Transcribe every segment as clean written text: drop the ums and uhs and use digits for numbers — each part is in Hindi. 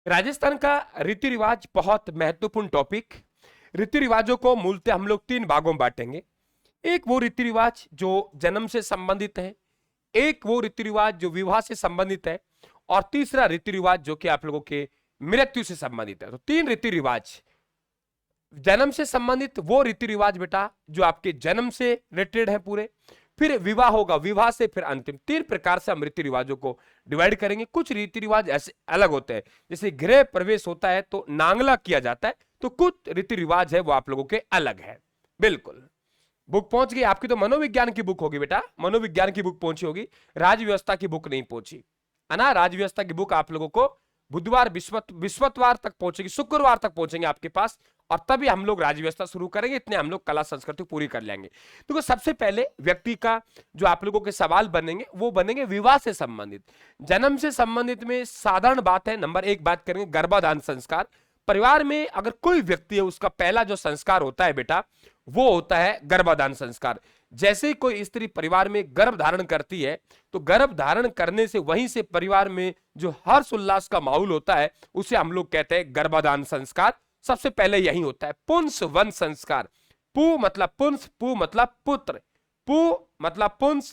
राजस्थान का रीति रिवाज बहुत महत्वपूर्ण टॉपिक। रीति रिवाजों को मूलतः हम लोग तीन भागों में बांटेंगे। एक वो रीति रिवाज जो जन्म से संबंधित है, एक वो रीति रिवाज जो विवाह से संबंधित है, और तीसरा रीति रिवाज जो कि आप लोगों के मृत्यु से संबंधित है। तो तीन रीति रिवाज। जन्म से संबंधित वो रीति रिवाज बेटा जो आपके जन्म से रिलेटेड है पूरे, फिर विवाह होगा, विवाह से फिर अंतिम। तीन प्रकार से हम रीति रिवाजों को डिवाइड करेंगे। कुछ रीति रिवाज ऐसे अलग होते हैं, जैसे गृह प्रवेश होता है तो नांगला किया जाता है, तो कुछ रीति रिवाज है वो आप लोगों के अलग है। बिल्कुल बुक पहुंच गई आपकी, तो मनोविज्ञान की बुक होगी बेटा, मनोविज्ञान की बुक पहुंची होगी, राज व्यवस्था की बुक नहीं पहुंची है ना। राज व्यवस्था की बुक आप लोगों को बुधवार विश्ववार तक पहुंचेगी, शुक्रवार तक पहुंचेंगे आपके पास, और तभी हम लोग राज्य व्यवस्था शुरू करेंगे। इतने हम लोग कला संस्कृति पूरी कर लेंगे। तो सबसे पहले व्यक्ति का जो आप लोगों के सवाल बनेंगे वो बनेंगे विवाह से संबंधित। जन्म से संबंधित में साधारण बात है, नंबर एक बात करेंगे गर्भाधान संस्कार। परिवार में अगर कोई व्यक्ति है उसका पहला जो संस्कार होता है बेटा वो होता है गर्भाधान संस्कार। जैसे ही कोई स्त्री परिवार में गर्भ धारण करती है तो गर्भ धारण करने से वहीं से परिवार में जो हर्ष उल्लास का माहौल होता है उसे हम लोग कहते हैं गर्भाधान संस्कार। सबसे पहले यही होता है। पुंस वन संस्कार। पु मतलब पुंस, पु मतलब पुत्र, पु मतलब पुंस,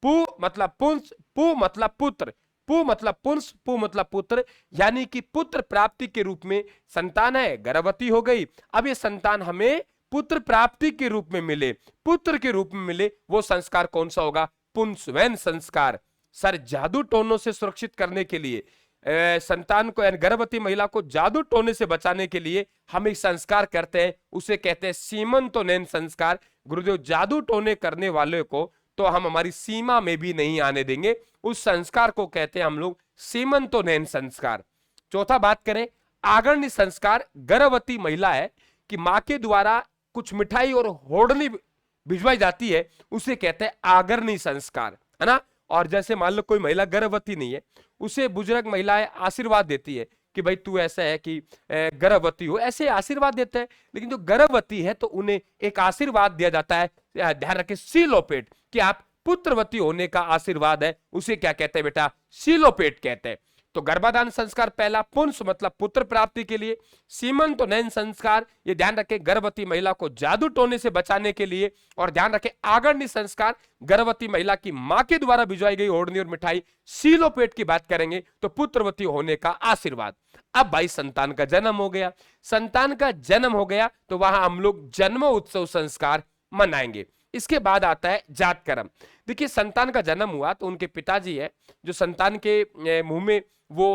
पु मतलब पुंस, पु मतलब पुत्र, पु मतलब पुंस, पु मतलब पुत्र, यानी कि पुत्र प्राप्ति के रूप में संतान है, गर्भवती हो गई, अब ये संतान हमें पुत्र प्राप्ति के रूप में मिले, पुत्र के रूप में मिले, वो संस्कार कौन सा होगा? पुंसवैन संस्कार। सर जादू टोनों से सुरक्षित करने के लिए संतान को यानी गर्भवती महिला को जादू टोने से बचाने के लिए हम एक संस्कार करते हैं, उसे कहते हैं सीमंतोनयन संस्कार। गुरुदेव जादू टोने करने वाले को तो हम हमारी सीमा में भी नहीं आने देंगे, उस संस्कार को कहते हैं हम लोग सीमंतोनयन संस्कार। चौथा बात करें आगर्णी संस्कार। गर्भवती महिला है कि मां के द्वारा कुछ मिठाई और होड़नी भिजवाई जाती है, उसे कहते हैं आगर्णी संस्कार, है ना। और जैसे मान लो कोई महिला गर्भवती नहीं है, उसे बुजुर्ग महिलाएं आशीर्वाद देती है कि भाई तू ऐसा है कि गर्भवती हो, ऐसे आशीर्वाद देते हैं। लेकिन जो गर्भवती है तो उन्हें एक आशीर्वाद दिया जाता है, ध्यान रखें सीलोपेट, कि आप पुत्रवती होने का आशीर्वाद है, उसे क्या कहते हैं बेटा? सीलोपेट कहते हैं। तो गर्भाधान संस्कार पहला, पुंस मतलब पुत्र प्राप्ति के लिए, सीमंतोनयन संस्कार ये ध्यान रखें गर्भवती महिला को जादू टोने से बचाने के लिए, और ध्यान रखें आगर्णी संस्कार गर्भवती महिला की मां के द्वारा भिजवाई गई ओढ़नी और मिठाई। सीलोपेट की बात करेंगे तो पुत्रवती होने का आशीर्वाद। अब भाई संतान का जन्म हो गया, संतान का जन्म हो गया तो वहां हम लोग जन्म उत्सव संस्कार मनाएंगे। इसके बाद आता है जात कर्म। देखिए संतान का जन्म हुआ तो उनके पिताजी है जो संतान के मुंह में वो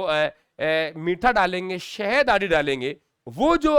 मीठा डालेंगे, शहद आदि डालेंगे, वो जो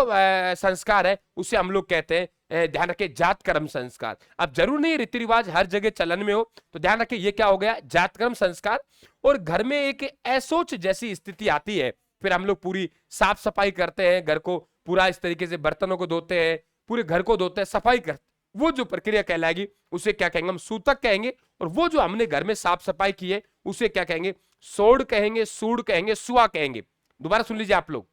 संस्कार है उसे हम लोग कहते हैं, ध्यान रखें, जात कर्म संस्कार। अब जरूर नहीं रीति रिवाज हर जगह चलन में हो, तो ध्यान रखें ये क्या हो गया? जात कर्म संस्कार। और घर में एक असोच जैसी स्थिति आती है, फिर हम लोग पूरी साफ सफाई करते हैं, घर को पूरा इस तरीके से बर्तनों को धोते हैं, पूरे घर को धोते हैं, सफाई करते, वो जो प्रक्रिया कहलाएगी उसे क्या कहेंगे? हम सूतक कहेंगे। और वो जो हमने घर में साफ सफाई की है उसे क्या कहेंगे? सोड़ कहेंगे, सूड़ कहेंगे, सुआ कहेंगे। दोबारा सुन लीजिए आप लोग।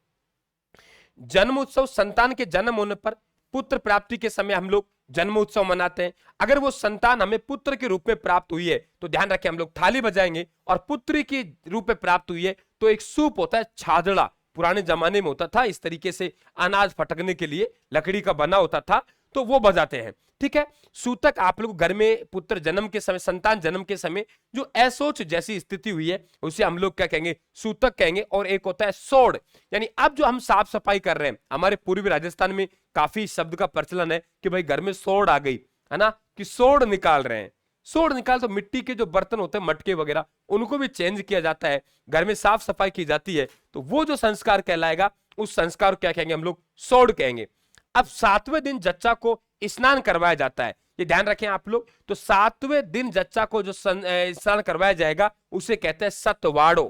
जन्म उत्सव, संतान के जन्म होने पर पुत्र प्राप्ति के समय हम लोग जन्म उत्सव मनाते हैं। अगर वो संतान हमें पुत्र के रूप में प्राप्त हुई है तो ध्यान रखें हम लोग थाली बजाएंगे, और पुत्री के रूप में प्राप्त हुई है तो एक सूप होता है छादड़ा, पुराने जमाने में होता था, इस तरीके से अनाज फटकने के लिए लकड़ी का बना होता था, तो वो बजाते हैं। ठीक है। सूतक आप लोग घर में पुत्र जन्म के समय, संतान जन्म के समय जो असोच जैसी स्थिति हुई है उसे हम लोग क्या कहेंगे? सूतक कहेंगे। और एक होता है सोड़, यानी अब जो हम साफ सफाई कर रहे हैं, हमारे पूर्वी राजस्थान में काफी शब्द का प्रचलन है कि भाई घर में सोड़ आ गई, है ना, कि सोड़ निकाल रहे हैं। सोड़ निकाल तो मिट्टी के जो बर्तन होते हैं, मटके वगैरह, उनको भी चेंज किया जाता है, घर में साफ सफाई की जाती है, तो वो जो संस्कार कहलाएगा उस संस्कार को क्या कहेंगे? हम लोग सोड़ कहेंगे। अब 7वें दिन जच्चा को स्नान करवाया जाता है, ये ध्यान रखें आप लोग। तो 7वें दिन जच्चा को जो स्नान करवाया जाएगा उसे कहते हैं सतवाड़ो।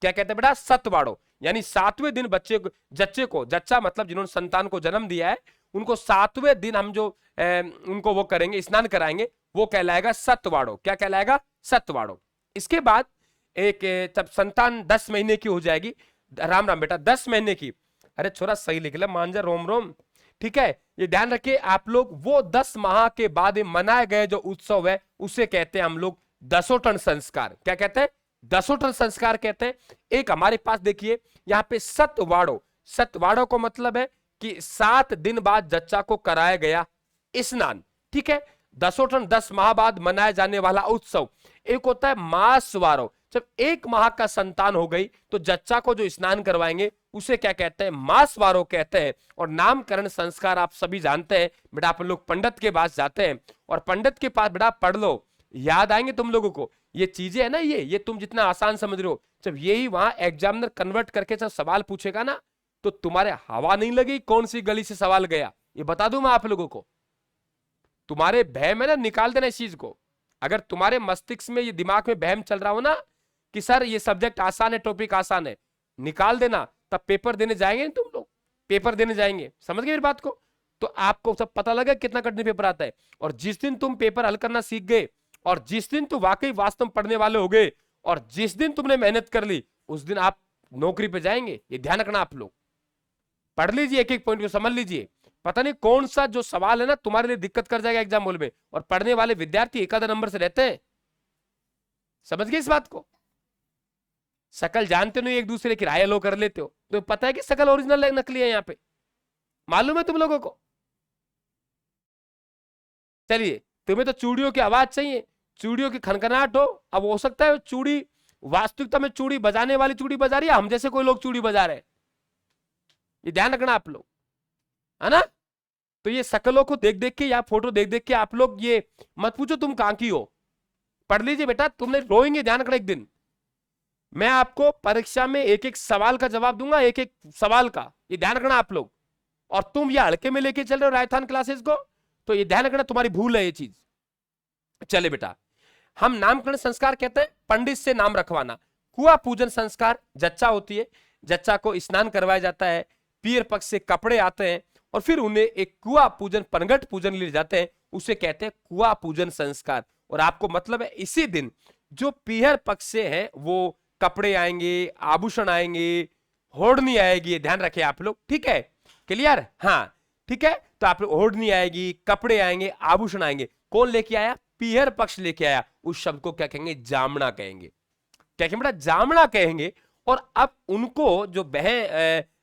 क्या कहते हैं बेटा? सतवाड़ो। यानी 7वें दिन जच्चे को, जच्चा मतलब जिन्होंने संतान को जन्म दिया है, उनको 7वें दिन हम जो उनको वो करेंगे, स्नान कराएंगे, वो कहलाएगा सतवाड़ो। क्या कहलाएगा? सतवाड़ो। इसके बाद एक जब संतान 10 महीने की हो जाएगी, राम राम बेटा, 10 महीने की, अरे छोरा सही लिख ले, मान जा, रोम रोम, ठीक है, ये ध्यान रखिए आप लोग। वो 10 माह के बाद मनाए गए जो उत्सव है उसे कहते हैं हम लोग दसोटन संस्कार। क्या कहते हैं? दसोटन संस्कार कहते हैं। एक हमारे पास देखिए यहाँ पे सतवाड़ो, सतवाड़ो को मतलब है कि 7 दिन बाद जच्चा को कराया गया स्नान, ठीक है। दसोटन 10 माह बाद मनाया जाने वाला उत्सव। एक होता है मासवारो, जब 1 माह का संतान हो गई तो जच्चा को जो स्नान करवाएंगे उसे क्या कहते हैं, मासवारो कहते हैं। और नामकरण संस्कार आप सभी जानते हैं बेटा, आप लोग पंडित के पास जाते हैं और पंडित के पास बेटा पढ़ लो, याद आएंगे तुम लोगों को ये चीजें है ना, ये तुम जितना आसान समझ रहे हो, जब यही वहां एग्जामिनर कन्वर्ट करके जब सवाल पूछेगा ना तो तुम्हारे हवा नहीं लगी कौन सी गली से सवाल गया, ये बता दूं मैं आप लोगों को। तुम्हारे बहम है ना, निकाल देना इस चीज को। अगर तुम्हारे मस्तिष्क में ये दिमाग में बहम चल रहा हो ना कि सर ये सब्जेक्ट आसान है, टॉपिक आसान है, निकाल देना, तब पेपर देने जाएंगे नहीं तुम लोग, पेपर देने जाएंगे, समझ गए मेरी बात को। तो आपको सब पता लगा कितना कठिन पेपर आता है। और जिस दिन तुम पेपर हल करना सीख गए और जिस दिन तुम वाकई वास्तव में पढ़ने वाले हो गए और जिस दिन तुमने मेहनत कर ली उस दिन आप नौकरी पे जाएंगे, ये ध्यान रखना आप लोग। पढ़ लीजिए, एक एक पॉइंट को समझ लीजिए, पता नहीं कौन सा जो सवाल है ना तुम्हारे लिए दिक्कत कर जाएगा एग्जाम हॉल में, और पढ़ने वाले विद्यार्थी एक आधा नंबर से रहते हैं, समझ गए इस बात को। शकल जानते नहीं, एक दूसरे की राय लो कर लेते हो, तो पता है कि शकल ओरिजिनल है नकली है, यहाँ पे मालूम है तुम लोगों को। चलिए, तुम्हें तो चूड़ियों की आवाज चाहिए, चूड़ियों की खनखनाहट हो। अब हो सकता है चूड़ी वास्तविकता में चूड़ी बजाने वाली चूड़ी बजा रही है, हम जैसे कोई लोग चूड़ी बजा रहे हैं, ये ध्यान रखना आप लोग, है ना। तो ये शकलों को देख देख के या फोटो देख देख के आप लोग ये मत पूछो तुम कहां की हो, पढ़ लीजिए बेटा, तुमने रोएंगे, ध्यान रखना। एक दिन मैं आपको परीक्षा में एक एक सवाल का जवाब दूंगा, एक एक सवाल का, ये ध्यान रखना आप लोग। और तुम ये हल्के में लेके चल रहे हो राजस्थान क्लासेस को, तो ये ध्यान रखना तुम्हारी भूल है ये चीज। चले बेटा, हम नामकरण संस्कार कहते हैं पंडित से नाम रखवाना। कुआ पूजन संस्कार, जच्चा होती है, जच्चा को स्नान करवाया जाता है, पीर पक्ष से कपड़े आते हैं और फिर उन्हें एक कुआ पूजन, पनघट पूजन ले जाते हैं, उसे कहते हैं कुआ पूजन संस्कार। और आपको मतलब है इसी दिन जो पीहर पक्ष से है वो कपड़े आएंगे, आभूषण आएंगे, होड़नी आएगी, ध्यान रखें आप लोग, ठीक है, क्लियर, हाँ ठीक है। तो आप लोग होड़नी आएगी, कपड़े आएंगे, आभूषण आएंगे, कौन लेके आया, पीहर पक्ष लेके आया। उस शब्द को क्या कहेंगे, जामना कहेंगे, क्या कहेंगे बेटा, जामना कहेंगे। और अब उनको जो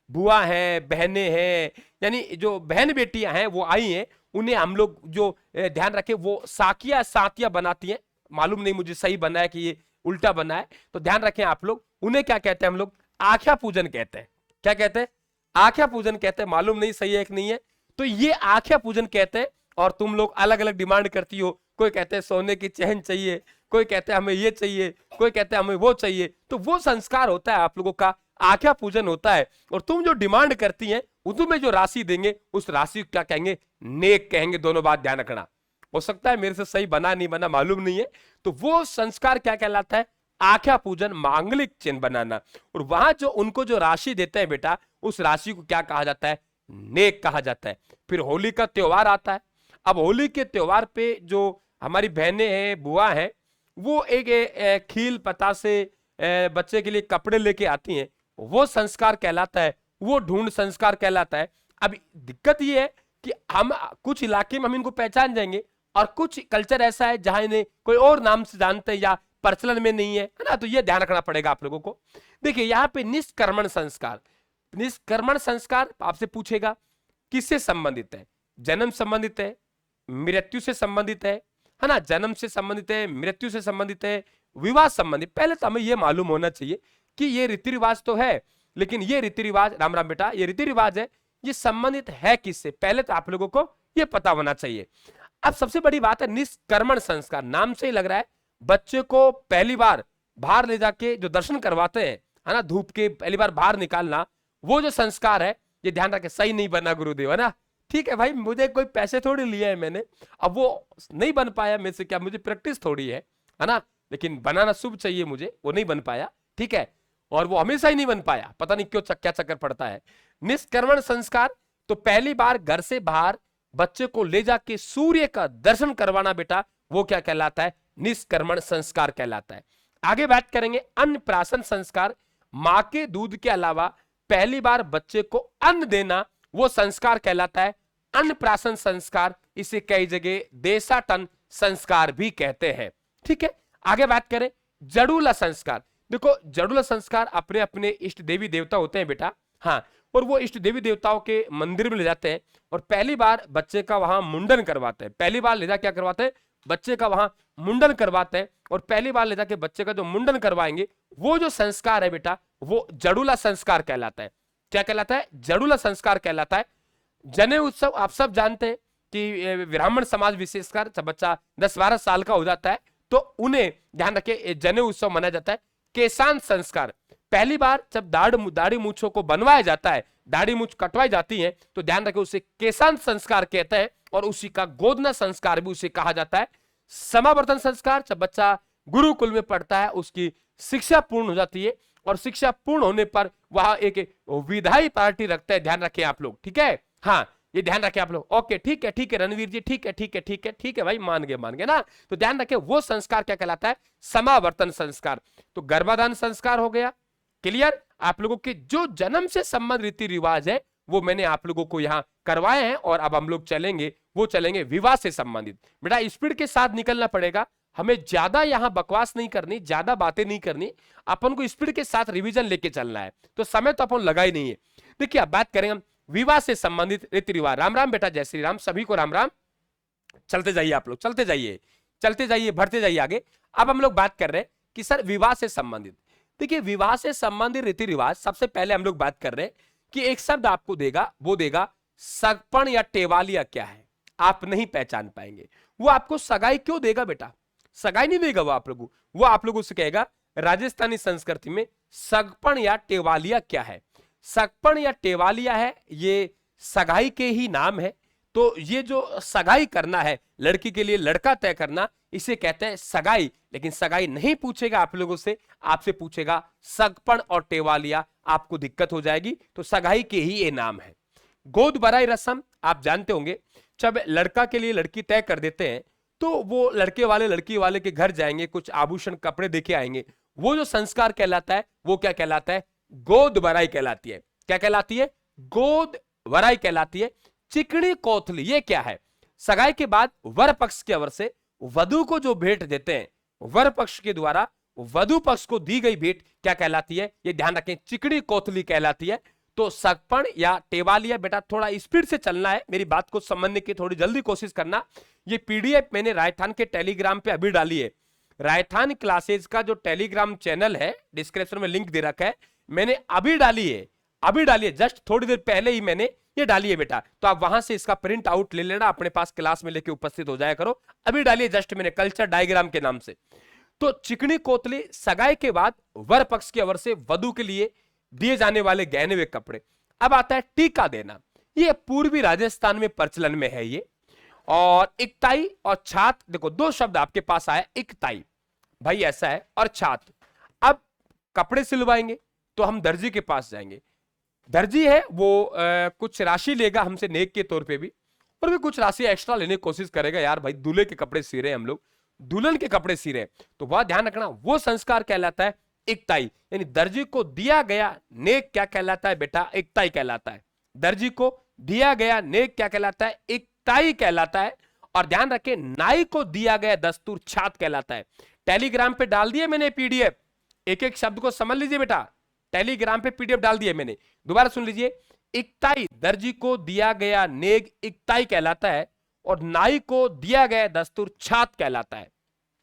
बुआ है, बहनें हैं, यानी जो बहन बेटियां हैं वो आई हैं, उन्हें हम लोग जो ध्यान रखें वो साकिया सातिया बनाती हैं, मालूम नहीं मुझे सही बना है कि ये उल्टा बना है, तो ध्यान रखें आप लोग। उन्हें क्या कहते हैं हम लोग, आख्या पूजन कहते हैं। क्या कहते हैं, आख्या पूजन कहते हैं, मालूम नहीं सही है कि नहीं है। तो ये आख्या पूजन कहते हैं। और तुम लोग अलग अलग डिमांड करती हो, कोई कहते हैं सोने की चैन चाहिए, कोई कहते हैं हमें ये चाहिए, कोई कहते हैं हमें वो चाहिए। तो वो संस्कार होता है आप लोगों का, आख्या पूजन होता है। और तुम जो डिमांड करती हैं उसमें जो राशि देंगे उस राशि को क्या कहेंगे, नेक कहेंगे। दोनों बात ध्यान रखना, हो सकता है मेरे से सही बना नहीं बना मालूम नहीं है। तो वो संस्कार क्या कहलाता है, आख्या पूजन, मांगलिक चिन्ह बनाना। और वहां जो उनको जो राशि देते हैं बेटा, उस राशि को क्या कहा जाता है, नेक कहा जाता है। फिर होली का त्योहार आता है। अब होली के त्योहार पे जो हमारी बहनें हैं, बुआ हैं, वो एक खील पता से बच्चे के लिए कपड़े लेके आती हैं, वो संस्कार कहलाता है, वो ढूंढ संस्कार कहलाता है। अब दिक्कत ये है कि हम कुछ इलाके में हम इनको पहचान जाएंगे और कुछ कल्चर ऐसा है जहां इन्हें कोई और नाम से जानते हैं या प्रचलन में नहीं है ना, तो ये ध्यान रखना पड़ेगा आप लोगों को। देखिए यहाँ पे निष्कर्मण संस्कार, निष्कर्मण संस्कार आपसे पूछेगा किससे संबंधित है, जन्म संबंधित है, मृत्यु से संबंधित है ना, जन्म से संबंधित है, मृत्यु से संबंधित है, विवाह संबंधित। पहले तो हमें यह मालूम होना चाहिए कि ये रीति रिवाज तो है, लेकिन ये रीति रिवाज, राम राम बेटा, ये रीति रिवाज है, ये संबंधित है किससे, पहले तो आप लोगों को ये पता होना चाहिए। अब सबसे बड़ी बात है निष्कर्मण संस्कार, नाम से ही लग रहा है बच्चे को पहली बार बाहर ले जाके जो दर्शन करवाते हैं, है ना, धूप के पहली बार बाहर निकालना, वो जो संस्कार है, ये ध्यान रखे सही नहीं बना गुरुदेव, है ना। ठीक है भाई, मुझे कोई पैसे थोड़ी लिए है मैंने, अब वो नहीं बन पाया मेरे से, क्या मुझे प्रैक्टिस थोड़ी है ना, लेकिन बनाना शुभ चाहिए मुझे, वो नहीं बन पाया, ठीक है। और वो हमेशा ही नहीं बन पाया, पता नहीं क्यों क्या चक्कर पड़ता है। निष्कर्मण संस्कार, तो पहली बार घर से बाहर बच्चे को ले जाके सूर्य का दर्शन करवाना बेटा, वो क्या कहलाता है, निष्कर्मण संस्कार कहलाता है। आगे बात करेंगे अन्नप्राशन संस्कार, मां के दूध के अलावा पहली बार बच्चे को अन्न देना, वो संस्कार कहलाता है अन्नप्राशन संस्कार। इसे कई जगह देशाटन संस्कार भी कहते हैं, ठीक है। आगे बात करें जड़ूला संस्कार, देखो जड़ुला संस्कार अपने अपने इष्ट देवी देवता होते हैं बेटा, हाँ, और वो इष्ट देवी देवताओं के मंदिर में ले जाते हैं और पहली बार बच्चे का वहां मुंडन करवाते हैं। पहली बार ले जा क्या करवाते हैं, बच्चे का वहां मुंडन करवाते हैं। और पहली बार ले जाके बच्चे का जो मुंडन करवाएंगे वो जो संस्कार है बेटा वो जड़ुला संस्कार कहलाता है। क्या कहलाता है, जड़ुला संस्कार कहलाता है। जनेऊ उत्सव आप सब जानते हैं कि ब्राह्मण समाज विशेषकर जब बच्चा 10-12 साल का हो जाता है तो उन्हें ध्यान रखे जनेऊ उत्सव मनाया जाता है। केशांत संस्कार, पहली बार जब दाढ़ी मूछों को बनवाया जाता है, दाढ़ी मूछ कटवाई जाती है तो ध्यान रखे उसे केशांत संस्कार कहते हैं। और उसी का गोदना संस्कार भी उसे कहा जाता है। समावर्तन संस्कार, जब बच्चा गुरुकुल में पढ़ता है उसकी शिक्षा पूर्ण हो जाती है और शिक्षा पूर्ण होने पर वह एक विधायी पार्टी रखता है। ध्यान रखें आप लोग, ठीक है, हाँ ये ध्यान रखें आप लोग। ओके ठीक है रणवीर जी, ठीक है भाई, मान गए ना। तो ध्यान रखें वो संस्कार क्या कहलाता है, समावर्तन संस्कार। तो गर्भाधान संस्कार हो गया, क्लियर। आप लोगों के जो जन्म से संबंध रीति रिवाज है वो मैंने आप लोगों को यहाँ करवाए हैं। और अब हम लोग चलेंगे विवाह से संबंधित। बेटा स्पीड के साथ निकलना पड़ेगा, हमें ज्यादा यहाँ बकवास नहीं करनी, ज्यादा बातें नहीं करनी, अपन को स्पीड के साथ रिवीजन लेके चलना है। तो समय तो अपन लगा ही नहीं है। देखिए अब बात करेंगे हम विवाह से संबंधित रीति रिवाज। राम राम बेटा, जय श्री राम, सभी को राम राम। चलते जाइए आप लोग, चलते जाइए, बढ़ते जाइए आगे। अब हम लोग बात कर रहे हैं कि सर विवाह से संबंधित, देखिए विवाह से संबंधित रीति रिवाज। सबसे पहले हम लोग बात कर रहे हैं कि एक शब्द आपको देगा, वो देगा सगपण या टेवालिया। क्या है आप नहीं पहचान पाएंगे। वो आपको सगाई क्यों देगा बेटा, सगाई नहीं देगा वो आप लोगों से कहेगा राजस्थानी संस्कृति में सगपण या टेवालिया क्या है। सगपण या टेवालिया है ये सगाई के ही नाम है। तो ये जो सगाई करना है, लड़की के लिए लड़का तय करना, इसे कहते हैं सगाई। लेकिन सगाई नहीं पूछेगा आप लोगों से, आपसे पूछेगा सगपण और टेवालिया, आपको दिक्कत हो जाएगी। तो सगाई के ही ये नाम है। गोद भराई रस्म आप जानते होंगे, जब लड़का के लिए लड़की तय कर देते हैं तो वो लड़के वाले लड़की वाले के घर जाएंगे, कुछ आभूषण कपड़े देके आएंगे। वो जो संस्कार कहलाता है वो क्या कहलाता है, गोद भराई कहलाती है। क्या कहलाती है, गोद भराई कहलाती है। चिकनी कोथली ये क्या है, सगाई के बाद वर पक्ष की ओर से वधु को जो भेंट देते हैं, वर पक्ष के द्वारा वधु पक्ष को दी गई भेंट क्या कहलाती है, ये ध्यान रखें, चिकनी कोथली कहलाती है। तो सगपण या टेवालिया, बेटा थोड़ा स्पीड से चलना है, मेरी बात को समझने की थोड़ी जल्दी कोशिश करना। ये पीडीएफ मैंने राजस्थान के टेलीग्राम पे अभी डाली है। राजस्थान क्लासेज का जो टेलीग्राम चैनल है, डिस्क्रिप्शन में लिंक दे रखा है, मैंने अभी डाली है, जस्ट थोड़ी देर पहले ही मैंने ये डाली है बेटा। तो आप वहां से इसका प्रिंट आउट ले लेना, अपने पास क्लास में लेके उपस्थित हो जाया करो। अभी डालिए जस्ट मैंने, कल्चर डायग्राम के नाम से। तो चिकनी कोतली सगाई के बाद वर पक्ष की ओर से वधु के लिए दिए जाने वाले गहने वे कपड़े। अब आता है टीका देना, ये पूर्वी राजस्थान में प्रचलन में है ये। और इकताई और छात, देखो दो शब्द आपके पास आया, इकताई भाई ऐसा है, और छात। अब कपड़े सिलवाएंगे तो हम दर्जी के पास जाएंगे, दर्जी है वो कुछ राशि लेगा हमसे नेक के तौर पे भी, और भी कुछ राशि एक्स्ट्रा लेने की कोशिश करेगा, यार भाई दूल्हे के कपड़े सी रहे हैं हम लोग, दुल्हन के कपड़े सी रहे हैं, तो वह ध्यान रखना, वो संस्कार कहलाता है इकताई। यानी दर्जी को दिया गया नेक क्या कहलाता है बेटा, इकताई कहलाता है। दर्जी को दिया गया नेक क्या कहलाता है, इकताई कहलाता है। और ध्यान रखें, नाई को दिया गया दस्तूर छात कहलाता है। टेलीग्राम पे डाल दिए मैंने पीडीएफ, एक एक शब्द को समझ लीजिए बेटा, टेलीग्राम पे पीडीएफ डाल दिए मैंने, दोबारा सुन लीजिए। इकताई, दर्जी को दिया गया नेक इकताई कहलाता है, और नाई को दिया गया दस्तूर छात कहलाता है।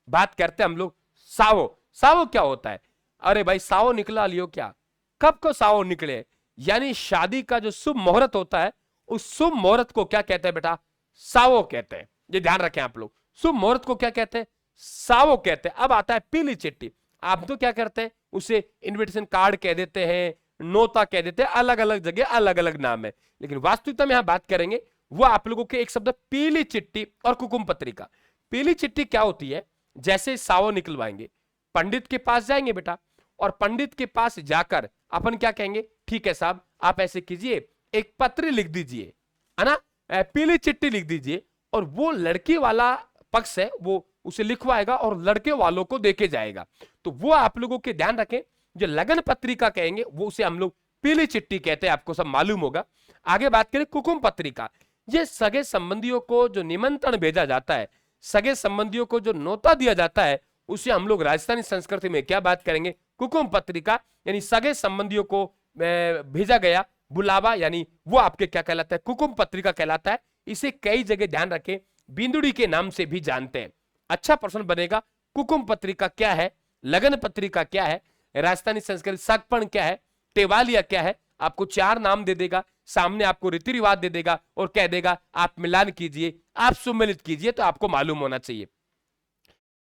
बात करते हैं हम लोग सावो। सावो क्या होता है, अरे भाई सावो निकला लियो क्या, कब को सावो निकले, यानी शादी का जो शुभ मुहूर्त होता है, उस शुभ मुहूर्त को क्या कहते हैं बेटा, सावो कहते हैं। ये ध्यान रखें आप लोग, शुभ मुहूर्त को क्या कहते हैं, सावो कहते हैं। अब आता है पीली चिट्ठी, आप तो क्या करते हैं उसे इनविटेशन कार्ड कह देते हैं, नोता कह देते हैं, अलग अलग जगह अलग अलग नाम है, लेकिन वास्तविकता में यहां बात करेंगे वो आप लोगों के एक शब्द पीली चिट्ठी और कुकुम पत्रिका। पीली चिट्ठी क्या होती है, जैसे सावो निकलवाएंगे पंडित के पास जाएंगे बेटा, और पंडित के पास जाकर अपन क्या कहेंगे, ठीक है साहब आप ऐसे कीजिए, एक पत्र लिख दीजिए, है ना, पीली चिट्ठी लिख दीजिए, और वो लड़की वाला पक्ष है वो उसे लिखवाएगा और लड़के वालों को देके जाएगा। तो वो आप लोगों के ध्यान रखें, जो लगन पत्रिका कहेंगे वो उसे हम लोग पीली चिट्ठी कहते हैं, आपको सब मालूम होगा। आगे बात करें कुकुम पत्रिका, ये सगे संबंधियों को जो निमंत्रण भेजा जाता है, सगे संबंधियों को जो नोता दिया जाता है, उसे हम लोग राजस्थानी संस्कृति में क्या बात करेंगे, कुकुम पत्रिका यानी सगे संबंधियों को भेजा गया बुलावा, यानी वो आपके क्या कहलाता है, कुकुम पत्रिका कहलाता है। इसे कई जगह ध्यान रखें बिंदुड़ी के नाम से भी जानते हैं। अच्छा प्रश्न बनेगा, कुकुम पत्रिका क्या है, लगन पत्रिका क्या है, राजस्थानी संस्कृत सकपण क्या है, टेवालिया क्या है। आपको 4 नाम दे देगा, सामने आपको रीति रिवाज दे देगा और कह देगा आप मिलान कीजिए, आप सुमेलित कीजिए, तो आपको मालूम होना चाहिए।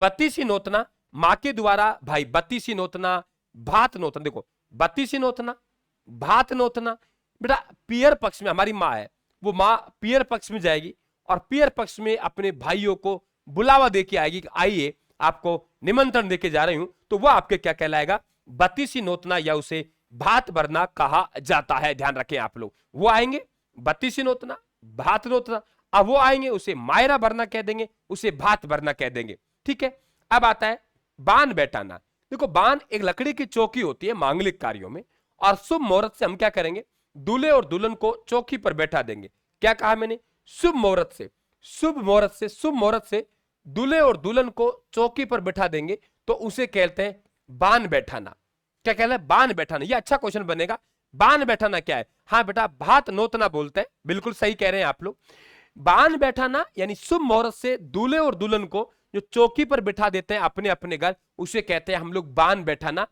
बत्तीसी नोतना माँ के द्वारा भाई, बत्तीसी नोतना, भात नोतना। देखो बत्तीसी नोतना, भात नोतना, बेटा पियर पक्ष में हमारी माँ है, वो माँ पियर पक्ष में जाएगी और पियर पक्ष में अपने भाइयों को बुलावा देके आएगी कि आइए आपको निमंत्रण देके जा रही हूं, तो वो आपके क्या कहलाएगा, बत्तीसी नोतना या उसे भात भरना कहा जाता है। ध्यान रखें आप लोग, वो आएंगे बत्तीसी नोतना, भात नोतना, अब वो आएंगे उसे मायरा भरना कह देंगे, उसे भात भरना कह देंगे। ठीक है, अब आता है बान बैठाना। देखो बान एक लकड़ी की चौकी होती है मांगलिक कार्यों में, और शुभ मुहूर्त से हम क्या करेंगे, दूल्हे और दुल्हन को चौकी पर बैठा देंगे। क्या कहा मैंने, शुभ मुहूर्त से, शुभ मुहूर्त से, शुभ मुहूर्त से दूल्हे और दुल्हन को चौकी पर बैठा देंगे, तो उसे कहते हैं बान बैठाना। क्या कहला है, बान बैठाना। ये अच्छा क्वेश्चन बनेगा, बान बैठाना क्या है। हाँ बेटा, भात नोतना बोलते हैं, बिल्कुल सही कह रहे हैं आप लोग। बान बैठाना यानी शुभ मुहूर्त से दूल्हे और दुल्हन को जो चौकी पर बिठा देते हैं अपने अपने घर, उसे कहते हैं हम लोग बान बैठाना।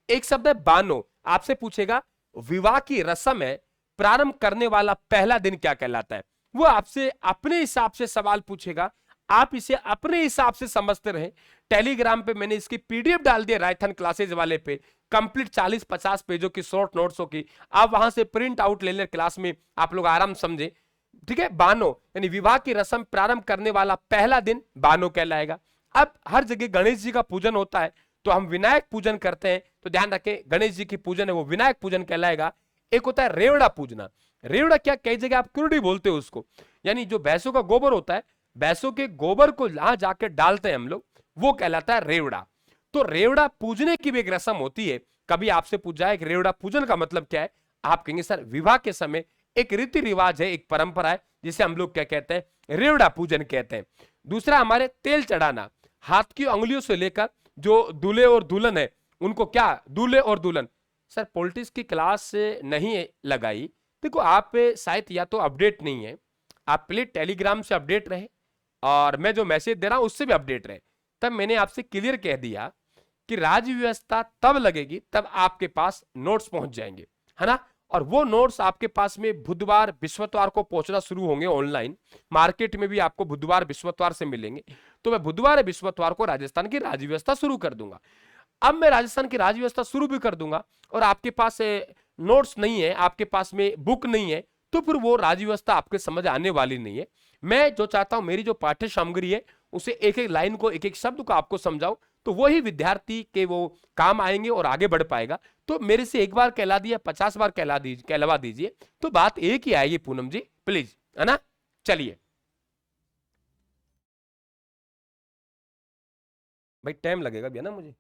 एक शब्द है बानो। आपसे पूछेगा विवाह की रस्म है, प्रारंभ करने वाला पहला दिन क्या कहलाता है, वो आपसे अपने हिसाब से सवाल पूछेगा, आप इसे अपने हिसाब से समझते रहे। टेलीग्राम पे मैंने इसकी पीडीएफ डाल दिया राजस्थान क्लासेज वाले पे, कंप्लीट 40-50 पेजों की शॉर्ट नोट्सों की, आप वहां से प्रिंट आउट ले लें, क्लास में आप लोग आराम समझे। ठीक है, बानो यानी विवाह की रस्म प्रारंभ करने वाला पहला दिन बानो कहलाएगा। अब हर जगह गणेश जी का पूजन होता है, तो हम विनायक पूजन करते हैं, तो ध्यान रखें गणेश जी की पूजन है वो विनायक पूजन कहलाएगा। एक होता है रेवड़ा पूजना। रेवड़ा क्या, कई जगह आप कुरडी बोलते हो उसको, यानी जो भैंसों का गोबर होता है, भैंसों के गोबर को जहां जाकर डालते हैं हम लोग, वो कहलाता है रेवड़ा। तो रेवड़ा पूजने की भी एक रस्म होती है। कभी आपसे पूछा है रेवड़ा पूजन का मतलब क्या है, आप कहेंगे सर विवाह के समय एक रीति रिवाज है, एक परंपरा है, जिसे हम लोग क्या कहते हैं, रेवड़ा पूजन कहते हैं। दूसरा हमारे तेल चढ़ाना, हाथ की उंगलियों से लेकर जो दूल्हे और दुल्हन है उनको क्या, दूल्हे और दुल्हन। सर पॉलिटिक्स की क्लास नहीं लगाई, देखो आप शायद या तो अपडेट नहीं है, आप प्लीज टेलीग्राम से अपडेट रहे और मैं जो मैसेज दे रहा हूं उससे भी अपडेट रहे। तब मैंने आपसे क्लियर कह दिया कि राज्य व्यवस्था तब लगेगी तब आपके पास नोट्स पहुंच जाएंगे, है ना। और वो नोट्स आपके पास में बुधवार बृहस्पतिवार को पहुंचना शुरू होंगे ऑनलाइन, मार्केट में भी आपको बुधवार बृहस्पतिवार से मिलेंगे। तो मैं बुधवार बृहस्पतिवार को राजस्थान की राज्य व्यवस्था शुरू कर दूंगा। अब मैं राजस्थान की राज्य व्यवस्था शुरू भी कर दूंगा और आपके पास नोट्स नहीं है, आपके पास में बुक नहीं है, तो फिर वो राज्य व्यवस्था आपके समझ आने वाली नहीं है। मैं जो चाहता हूं मेरी जो पाठ्य सामग्री है उसे एक एक लाइन को, एक एक शब्द को आपको समझाऊं, तो वही विद्यार्थी के वो काम आएंगे और आगे बढ़ पाएगा। तो मेरे से एक बार कहला दिया 50 बार कहलवा दीजिए, तो बात एक ही आएगी पूनम जी, प्लीज, है ना। चलिए भाई, टाइम लगेगा भैया ना मुझे।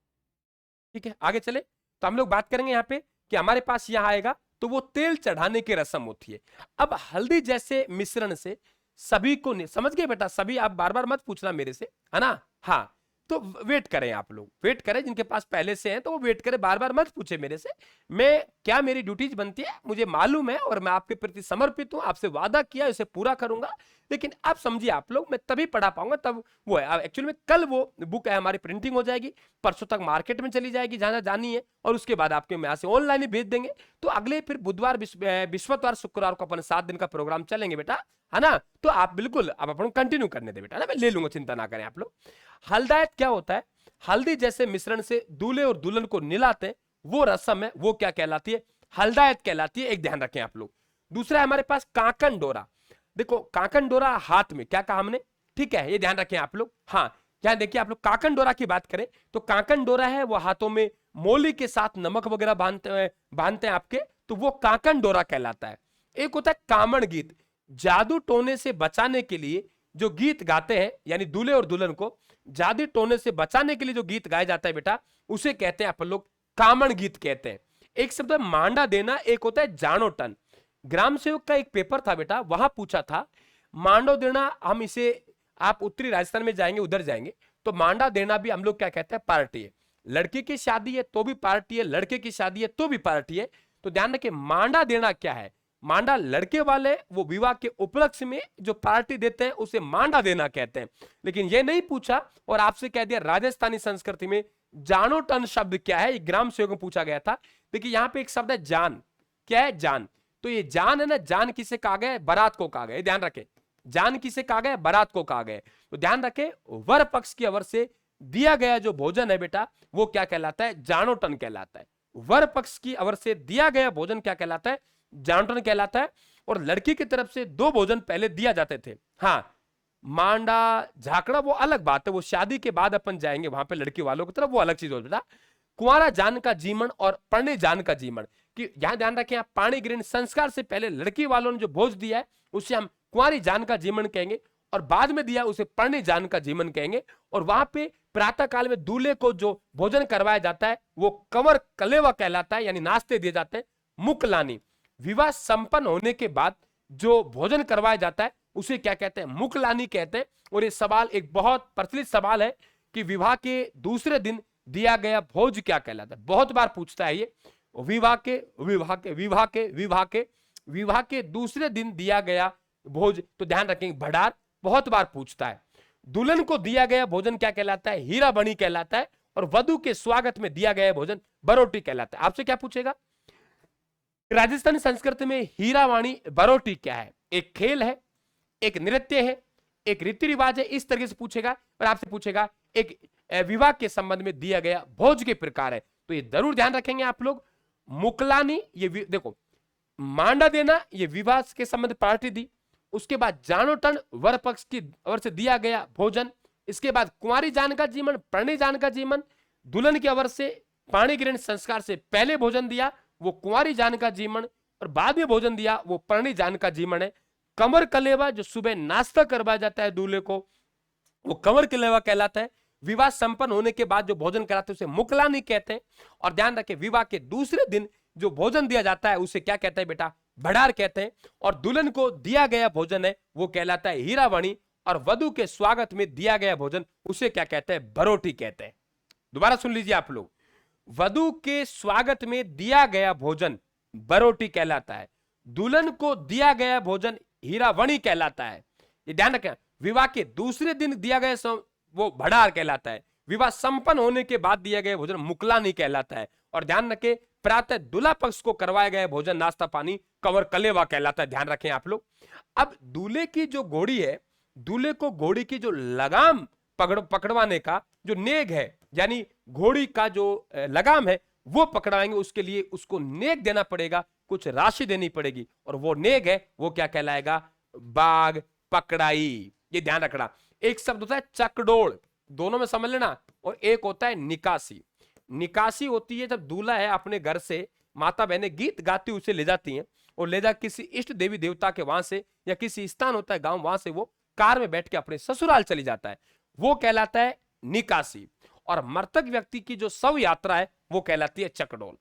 ठीक है, आगे चले। तो हम लोग बात करेंगे यहाँ पे कि हमारे पास यहाँ आएगा तो वो तेल चढ़ाने की रस्म होती है। अब हल्दी जैसे मिश्रण से सभी को समझ गए बेटा, सभी आप बार बार मत पूछना मेरे से, है ना। हाँ, तो वेट करें, आप लोग वेट करें, जिनके पास पहले से हैं तो वो वेट करें, बार बार मत पूछे मेरे से। मैं क्या, मेरी ड्यूटीज बनती है, मुझे मालूम है और मैं आपके प्रति समर्पित हूं, आपसे वादा किया उसे पूरा करूंगा। लेकिन अब समझिए आप लोग, मैं तभी पढ़ा पाऊंगा तब वो है। एक्चुअली में कल वो बुक है हमारी प्रिंटिंग हो जाएगी, परसों तक मार्केट में चली जाएगी जहां जानी है, और उसके बाद आपके यहाँ से ऑनलाइन ही भेज देंगे। तो अगले फिर बुधवार बृहस्पतिवार शुक्रवार को अपन 7 दिन का प्रोग्राम चलेंगे बेटा, है ना। तो आप बिल्कुल अब अपन कंटिन्यू करने दे बेटा ना, मैं ले लूंगा, चिंता ना करें आप लोग। हल्दायत क्या होता है, हल्दी जैसे मिश्रण से दूल्हे और दुल्हन को निलाते हैं, वो रस्म है, वो क्या कहलाती है, हल्दायत कहलाती है। एक ध्यान रखें आप लोग। दूसरा है हमारे पास कांकन डोरा। देखो कांकन डोरा हाथ में, क्या कहा हमने, ठीक है, ये ध्यान रखें आप लोग। हाँ, यहां देखिए आप लोग, कांकन डोरा की बात करें तो कांकन डोरा है वो हाथों में मोली के साथ नमक वगैरह बांधते हैं आपके, तो वो कांकन डोरा कहलाता है। एक होता है कामण गीत, जादू टोने से बचाने के लिए जो गीत गाते हैं, यानी दूल्हे और दुल्हन को जादू टोने से बचाने के लिए जो गीत गाया जाता है बेटा, उसे कहते हैं अपन लोग कामण गीत कहते हैं। एक शब्द है मांडा देना, एक होता है जानो टन। ग्राम सेवक का एक पेपर था बेटा, वहां पूछा था मांडो देना, हम इसे, आप उत्तरी राजस्थान में जाएंगे उधर जाएंगे तो मांडा देना भी हम लोग क्या कहते हैं, पार्टी है। लड़की की शादी है तो भी पार्टी है, लड़के की शादी है तो भी पार्टी है। तो ध्यान रखें मांडा देना क्या है, मांडा लड़के वाले वो विवाह के उपलक्ष्य में जो पार्टी देते हैं उसे मांडा देना कहते हैं। लेकिन ये नहीं पूछा और आपसे कह दिया राजस्थानी संस्कृति में जानोटन शब्द क्या है, ग्राम सेवक में पूछा गया था। देखिए यहाँ पे एक शब्द है जान, क्या है जान, तो ये जान है ना, जान किसे कहा गया है, बारात को कहा गया, ध्यान रखें जान किसे कहा गया, बारात को कहा गया। तो ध्यान रखें वर पक्ष की ओर से दिया गया जो भोजन है बेटा वो क्या कहलाता है, जानोटन कहलाता है। वर पक्ष की ओर से दिया गया भोजन क्या कहलाता है, जानोटन कहलाता है। और लड़की की तरफ से 2 भोजन पहले दिया जाते थे। हाँ मांडा झाकड़ा वो अलग बात है, वो शादी के बाद अपन जाएंगे वहां पे लड़की वालों की तरफ, वो अलग चीज हो बेटा। कुंवारा जान का जीवन और परणे जान का जीवन, कि यहां ध्यान रखें आप पाणी ग्रहण संस्कार से पहले लड़की वालों ने जो भोज दिया है उसे हम कुंवारी जान का जीवन कहेंगे, और बाद में दिया उसे परणी जान का जीवन कहेंगे। और वहां पे प्रातः काल में दूल्हे को जो भोजन करवाया जाता है वो कंवर कलेवा कहलाता है, यानी नाश्ते दिए जाते हैं। मुकलानी विवाह संपन्न होने के बाद जो भोजन करवाया जाता है उसे क्या कहते हैं, मुकलानी कहते हैं। और ये सवाल एक बहुत प्रचलित सवाल है कि विवाह के दूसरे दिन दिया गया भोज क्या कहलाता है, बहुत बार पूछता है ये। विवाह के दूसरे दिन दिया गया भोज, तो ध्यान रखेंगे भंडार बहुत बार पूछता है। दुल्हन को दिया गया भोजन क्या कहलाता है, हीरा बनी कहलाता है। और वधु के स्वागत में दिया गया भोजन बरोटी कहलाता है। आपसे क्या पूछेगा, राजस्थानी संस्कृति में हीरावाणी बरोटी क्या है, एक खेल है, एक नृत्य है, एक रीति रिवाज है, इस तरीके से पूछेगा। और आपसे पूछेगा एक विवाह के संबंध में दिया गया भोज के प्रकार है, तो ये जरूर ध्यान रखेंगे आप लोग। मुकलानी ये देखो मांडा देना, ये विवाह के संबंध पार्टी दी। उसके बाद जानोटन वर पक्ष की ओर से दिया गया भोजन। इसके बाद कुंवारी जान का जीवन, परणी जान का जीवन, दुल्हन की ओर से पाणी ग्रहण संस्कार से पहले भोजन दिया वो कुंवारी जान का जीवन, और बाद में भोजन दिया वो परणी जान का जीवन है। कमर कलेवा जो सुबह नाश्ता करवाया जाता है दूल्हे को वो कमर कलेवा कहलाता है। विवाह संपन्न होने के बाद जो भोजन कराते हैं उसे मुकलानी कहते हैं। और ध्यान रखें विवाह के दूसरे दिन जो भोजन दिया जाता है उसे क्या कहते हैं बेटा, भंडार कहते हैं। और दुल्हन को दिया गया भोजन है वो कहलाता है हीरावाणी, और वधु के स्वागत में दिया गया भोजन उसे क्या कहते हैं, बरोटी कहते हैं। दोबारा सुन लीजिए आप लोग, वधु के स्वागत में दिया गया भोजन बरोटी कहलाता है, दुल्हन को दिया गया भोजन हीरावणी कहलाता है। ये ध्यान रखें विवाह के दूसरे दिन दिया गया वो भंडार कहलाता है, विवाह संपन्न होने के बाद दिया गया भोजन मुकलानी कहलाता है। और ध्यान रखें प्रातः दूल्हा पक्ष को करवाया गया भोजन नाश्ता पानी कंवर कलेवा कहलाता है, ध्यान रखें आप लोग। अब दूल्हे की जो घोड़ी है, दूल्हे को घोड़ी की जो लगाम पकड़वाने का जो नेग है, यानी घोड़ी का जो लगाम है वो पकड़वाएंगे, उसके लिए उसको नेग देना पड़ेगा, कुछ राशि देनी पड़ेगी। और वो नेग है वो क्या कहलाएगा, बाग पकड़ाई। ये ध्यान रखना। एक शब्द होता है चकडोल, दोनों में समझ लेना, और एक होता है निकासी। निकासी होती है जब दूल्हा है अपने घर से माता बहनें गीत गाती उसे ले जाती हैं और ले जा किसी इष्ट देवी देवता के वहां से, या किसी स्थान होता है गांव, वहां से वो कार में बैठ के अपने ससुराल चली जाता है, वो कहलाता है निकासी। और मृतक व्यक्ति की जो शव यात्रा है वो कहलाती है चकडोल।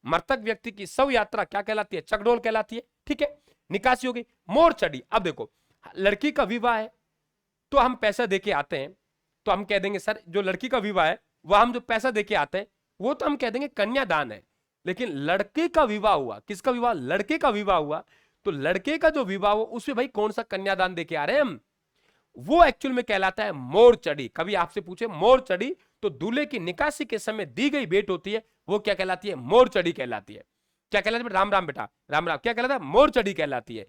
मृतक व्यक्ति की शव यात्रा क्या कहलाती है, चकडोल कहलाती है। ठीक है, निकासी हो गई। मोरचड़ी, अब देखो लड़की का विवाह है तो हम पैसा देके आते हैं, तो हम कह देंगे सर जो लड़की का विवाह है वह हम जो पैसा देके आते हैं वो तो हम कह देंगे कन्यादान है। लेकिन लड़के का विवाह हुआ, किसका विवाह, लड़के का विवाह हुआ, तो लड़के का जो विवाह हो उसमें भाई कौन सा कन्यादान देके आ रहे हैं हम, वो एक्चुअल में कहलाता है मोरचड़ी। कभी आपसे पूछे मोरचड़ी, तो दूल्हे की निकासी के समय दी गई भेंट होती है वो क्या कहलाती है, मोरचड़ी कहलाती है। क्या कहलाती है, राम राम बेटा, राम राम, क्या कहलाता है, मोरचड़ी कहलाती है।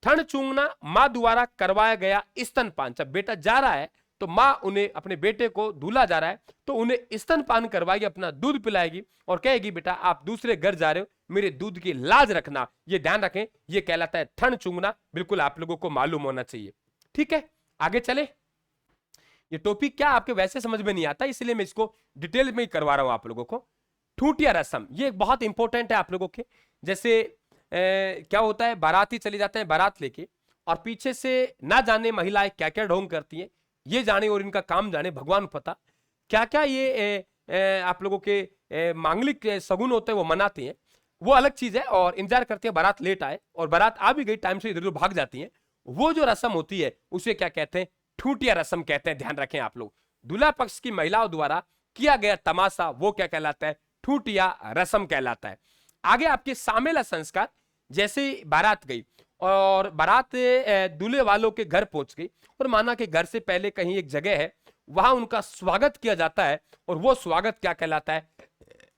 थन चूंगना, मां द्वारा करवाया गया स्तनपान, जब बेटा जा रहा है तो मां उन्हें, अपने बेटे को, दूल्हा जा रहा है तो उन्हें स्तनपान करवाएगी, अपना दूध पिलाएगी और कहेगी बेटा आप दूसरे घर जा रहे हो, मेरे दूध की लाज रखना। ये ध्यान रखें, ये कहलाता है थन चूंगना, बिल्कुल आप लोगों को मालूम होना चाहिए। ठीक है, आगे चले। ये टॉपिक क्या आपके वैसे समझ में नहीं आता, इसलिए मैं इसको डिटेल में ही करवा रहा हूं आप लोगों को। ठूटिया रस्म, ये बहुत इंपॉर्टेंट है आप लोगों के। जैसे क्या होता है, बाराती चले जाते हैं बारात लेके, और पीछे से ना जाने महिलाएं क्या क्या ढोंग करती हैं, ये जाने और इनका काम जाने, भगवान पता क्या क्या ये आप लोगों के मांगलिक सगुन होते हैं वो मनाती हैं, वो अलग चीज है। और इंतजार करते हैं बारात लेट आए, और बारात आ भी गई टाइम से इधर उधर भाग जाती है, वो जो रस्म होती है उसे क्या कहते हैं, ठूटिया रस्म कहते हैं। ध्यान रखें आप लोग, दूल्हा पक्ष की महिलाओं द्वारा किया गया तमाशा वो क्या कहलाता है? ठूठिया रस्म कहलाता है। आगे आपके सामेला संस्कार, जैसे बारात गई और बारात दूल्हे वालों के घर पहुंच गई और माना कि घर से पहले कहीं एक जगह है, वहां उनका स्वागत किया जाता है और वो स्वागत क्या कहलाता है?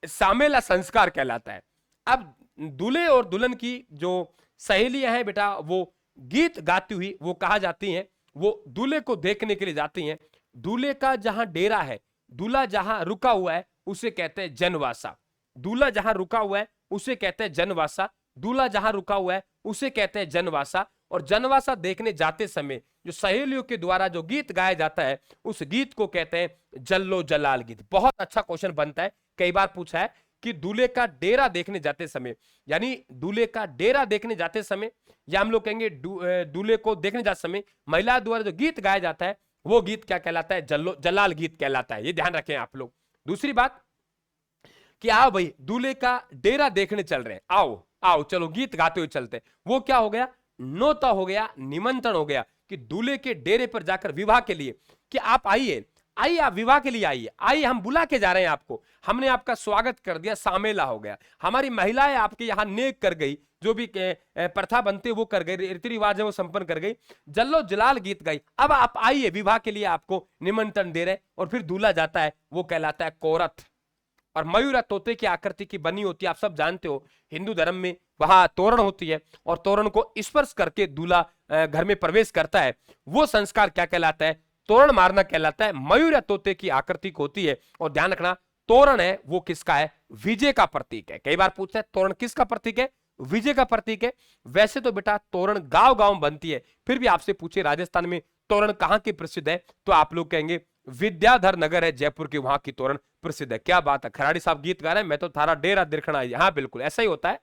सामेला संस्कार कहलाता है। अब दूल्हे और दुल्हन की जो सहेलियां हैं बेटा, वो गीत गाती हुई वो कहा जाती हैं, वो दूल्हे को देखने के लिए जाती हैं। दूल्हे का जहां डेरा है, दूल्हा जहां रुका हुआ है, उसे कहते हैं जनवासा। दूल्हा जहां रुका हुआ है उसे कहते हैं जनवासा। दूल्हा जहां रुका हुआ है उसे कहते हैं जनवासा। और जनवासा देखने जाते समय जो सहेलियों के द्वारा जो गीत गाया जाता है, उस गीत को कहते हैं जल्लो जलाल गीत। बहुत अच्छा क्वेश्चन बनता है, कई बार पूछा है कि दूल्हे का डेरा देखने जाते समय, यानी दूल्हे का डेरा देखने जाते समय, या हम लोग कहेंगे दूल्हे को देखने जाते समय महिला द्वारा जो गीत गाया जाता है, वो गीत क्या कहलाता है? जल्लो जलाल गीत कहलाता है। ये ध्यान रखें आप लोग। दूसरी बात कि आओ भाई दूल्हे का डेरा देखने चल रहे हैं, आओ आओ चलो गीत गाते हुए चलते हैं, वो क्या हो गया? नोता हो गया, निमंत्रण हो गया कि दूल्हे के डेरे पर जाकर विवाह के लिए कि आप आइए, आइए आप विवाह के लिए आइए, आइए हम बुला के जा रहे हैं आपको, हमने आपका स्वागत कर दिया, सामेला हो गया। हमारी महिलाएं आपके यहाँ नेक कर गई, जो भी प्रथा बनते वो कर गई, रीति रिवाज है वो संपन्न कर गई, जल्लो जलाल गीत गाई, अब आप आइए विवाह के लिए आपको निमंत्रण दे रहे। और फिर दूल्हा जाता है, वो कहलाता है कोरथ। और मयूर तोते की आकृति की बनी होती है, आप सब जानते हो हिंदू धर्म में वहां तोरण होती है और तोरण को स्पर्श करके दूल्हा घर में प्रवेश करता है, वो संस्कार क्या कहलाता है? तोरण मारना कहलाता है। मयूर तोते की आकृति को होती है। और ध्यान रखना, तोरण है वो किसका है? विजय का प्रतीक है। कई बार पूछता है तोरण किसका प्रतीक है? विजय का प्रतीक है। वैसे तो बेटा तोरण गांव गांव बनती है, फिर भी आपसे पूछे राजस्थान में तोरण कहां की प्रसिद्ध है, तो आप लोग कहेंगे विद्याधर नगर है जयपुर की, वहां की तोरण प्रसिद्ध है। क्या बात है, खराड़ी साहब गीत गा रहे हैं, मैं तो थारा डेरा निरखण आया। हाँ बिल्कुल ऐसा ही होता है।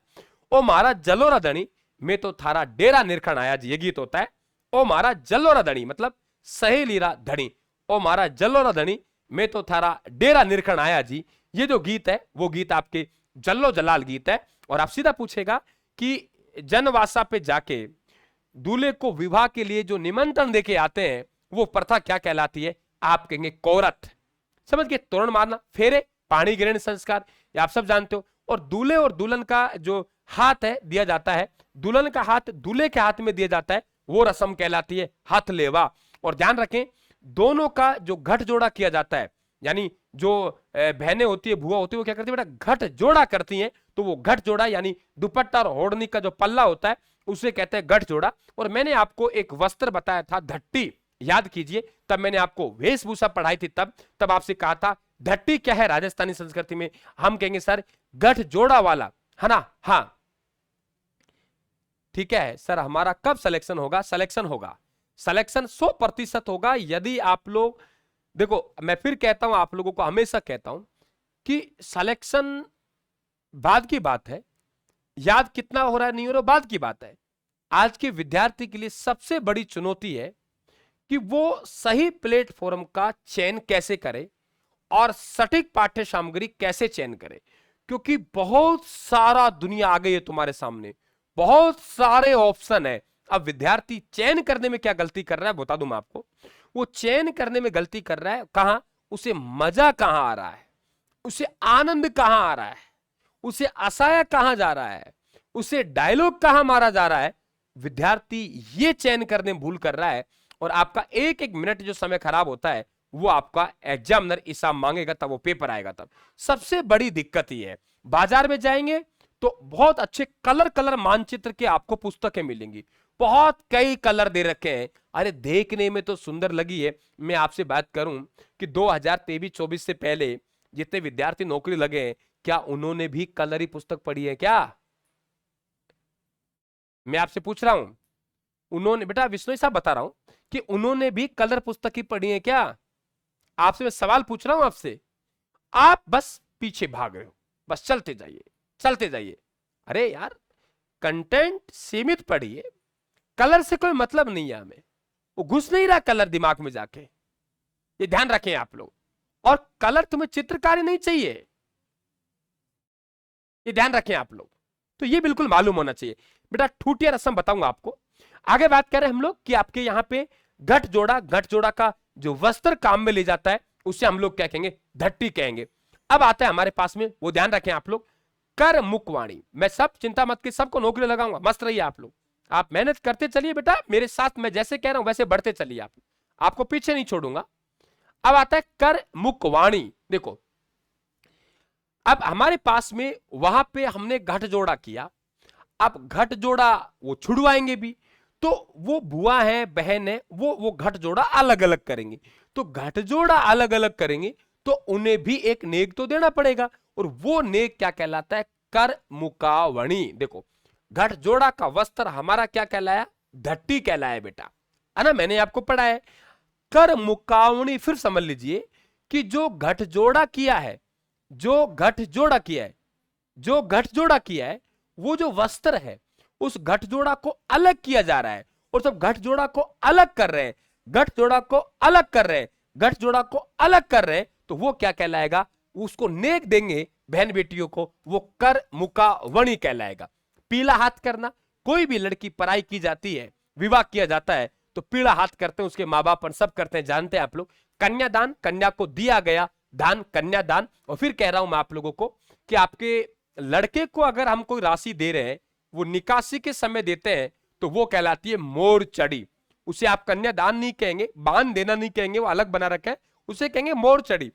ओ मारा जलोरा धनी, मैं तो थारा डेरा निरखण आया जी, ये गीत होता है। ओ मारा जलोरा धनी मतलब सहेलीरा धनी, ओ मारा जलोरा धनी, मैं तो थारा डेरा निरखण आया जी, ये जो गीत है वो गीत आपके जल्लो जलाल गीत है। और आप सीधा पूछेगा कि जनवासा पे जाके दूल्हे को विवाह के लिए जो निमंत्रण देके आते हैं, वो प्रथा क्या कहलाती है? आप कहेंगे कोरथ। समझ गए? तोरण मारना, फेरे, पानी ग्रहण संस्कार, ये आप सब जानते हो। और दूल्हे और दुल्हन का जो हाथ है दिया जाता है, दुल्हन का हाथ दूल्हे के हाथ में दिया जाता है, वो रस्म कहलाती है हाथ लेवा। और ध्यान रखें, दोनों का जो घट जोड़ा किया जाता है, यानी जो बहनें होती है, बुआ होती है, वो क्या करती है बेटा? घट जोड़ा करती हैं। तो वो घट जोड़ा यानी दुपट्टा और ओढ़नी का जो पल्ला होता है, उसे कहते हैं घट जोड़ा। और मैंने आपको एक वस्त्र बताया था धट्टी, याद कीजिए, तब मैंने आपको वेशभूषा पढ़ाई थी, तब आपसे कहा था धट्टी क्या है राजस्थानी संस्कृति में? हम कहेंगे सर गठ जोड़ा वाला, है ना? हाँ ठीक है सर, हमारा कब सिलेक्शन होगा? सिलेक्शन होगा, सिलेक्शन 100% होगा यदि आप लोग देखो, मैं फिर कहता हूं, आप लोगों को हमेशा कहता हूं कि सिलेक्शन बाद की बात है, याद कितना हो रहा है नहीं हो रहा बाद की बात है। आज के विद्यार्थी के लिए सबसे बड़ी चुनौती है कि वो सही प्लेटफॉर्म का चयन कैसे करे और सटीक पाठ्य सामग्री कैसे चयन करे, क्योंकि बहुत सारा दुनिया आ गई है तुम्हारे सामने, बहुत सारे ऑप्शन है। अब विद्यार्थी चयन करने में क्या गलती कर रहा है बता दूं मैं आपको, वो चयन करने में गलती कर रहा है कहां? उसे मजा कहां आ रहा है, उसे आनंद कहां आ रहा है, उसे आशय कहां जा रहा है, उसे डायलॉग कहां मारा जा रहा है। विद्यार्थी ये चयन करने में भूल कर रहा है और आपका एक एक मिनट जो समय खराब होता है वो आपका एग्जामिनर हिसाब मांगेगा, तब वो पेपर आएगा। तब सबसे बड़ी दिक्कत ये है, बाजार में जाएंगे तो बहुत अच्छे कलर मानचित्र के आपको पुस्तकें मिलेंगी, बहुत कई कलर दे रखे हैं, अरे देखने में तो सुंदर लगी है। मैं आपसे बात करूं कि 2023-24 से पहले जितने विद्यार्थी नौकरी लगे हैं, क्या उन्होंने भी कलरी पुस्तक पढ़ी है क्या? मैं आपसे पूछ रहा हूं, उन्होंने, बेटा विष्णु साहब बता रहा हूं कि उन्होंने भी कलर पुस्तक ही पढ़ी है क्या? आपसे मैं सवाल पूछ रहा हूं आपसे, आप बस पीछे भाग रहे हो, बस चलते जाइए चलते जाइए। अरे यार कंटेंट सीमित पढ़िए, कलर से कोई मतलब नहीं है हमें, वो घुस नहीं रहा कलर दिमाग में जाके, ये ध्यान रखें आप लोग। और कलर तुम्हें चित्रकारी नहीं चाहिए, ये ध्यान रखें आप लोग, तो ये बिल्कुल मालूम होना चाहिए। बेटा ठूठिया रस्म बताऊंगा आपको। आगे बात कर रहे हैं हम लोग कि आपके यहाँ पे घट जोड़ा का जो वस्त्र काम में ले जाता है उसे हम लोग क्या कहेंगे, धट्टी कहेंगे। अब आता है हमारे पास में, वो ध्यान रखें आप लोग, कर मुखवाणी। मैं सब चिंता मत की, सबको नौकरी लगाऊंगा, मस्त रहिए आप लोग, आप मेहनत करते चलिए बेटा मेरे साथ, मैं जैसे कह रहा हूं वैसे बढ़ते चलिए आप, आपको पीछे नहीं छोड़ूंगा। अब आता है कर मुखवाणी। देखो अब हमारे पास में वहां पे हमने घट जोड़ा किया, अब घट जोड़ा वो छुड़वाएंगे भी, तो वो बुआ है बहन है, वो घट जोड़ा अलग अलग करेंगे, तो घट जोड़ा अलग अलग करेंगे तो उन्हें भी एक नेक तो देना पड़ेगा, और वो नेक क्या कहलाता है, कर मुकावणी। देखो घट जोड़ा का वस्त्र हमारा क्या कहलाया, धट्टी कहलाया बेटा, है ना, मैंने आपको पढ़ाया है। कर मुकावणी फिर समझ लीजिए कि जो घट जोड़ा किया है, जो घट जोड़ा किया है, जो घट जोड़ा किया है, वो जो वस्त्र है उस घट जोड़ा को अलग किया जा रहा है, और सब घट जोड़ा को अलग कर रहे हैं, घट जोड़ा को अलग कर रहे हैं, घट जोड़ा को अलग कर रहे हैं, तो वो क्या कहलाएगा, उसको नेक देंगे बहन बेटियों को, वो कर मुकावणी कहलाएगा। पीला हाथ करना, कोई भी लड़की पढ़ाई की जाती है, विवाह किया जाता है तो पीला हाथ करते हैं, उसके माँ बाप सब करते हैं, जानते हैं आप लोग। कन्यादान, कन्या को दिया गया दान, कन्यादान। और फिर कह रहा हूं मैं आप लोगों को कि आपके लड़के को अगर हम कोई राशि दे रहे हैं, वो निकासी के समय देते हैं, तो वो कहलाती है मोर चढ़ी, उसे आप कन्यादान नहीं कहेंगे, बांध देना नहीं कहेंगे, वो अलग बना रखा है, उसे कहेंगे मोर चढ़ी।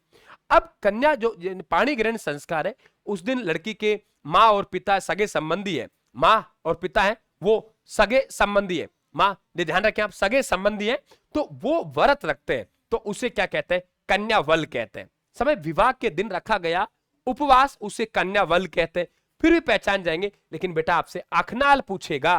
अब कन्या जो पाणी ग्रहण संस्कार है, उस दिन लड़की के माँ और पिता सगे संबंधी है, माँ और पिता है वो सगे संबंधी है, माँ ने ध्यान रखें आप सगे संबंधी है, तो वो व्रत रखते हैं, तो उसे क्या कहते हैं, कन्यावल कहते हैं। समय विवाह के दिन रखा गया उपवास, उसे कन्यावल कहते हैं। फिर भी पहचान जाएंगे, लेकिन बेटा आपसे अखनाल पूछेगा,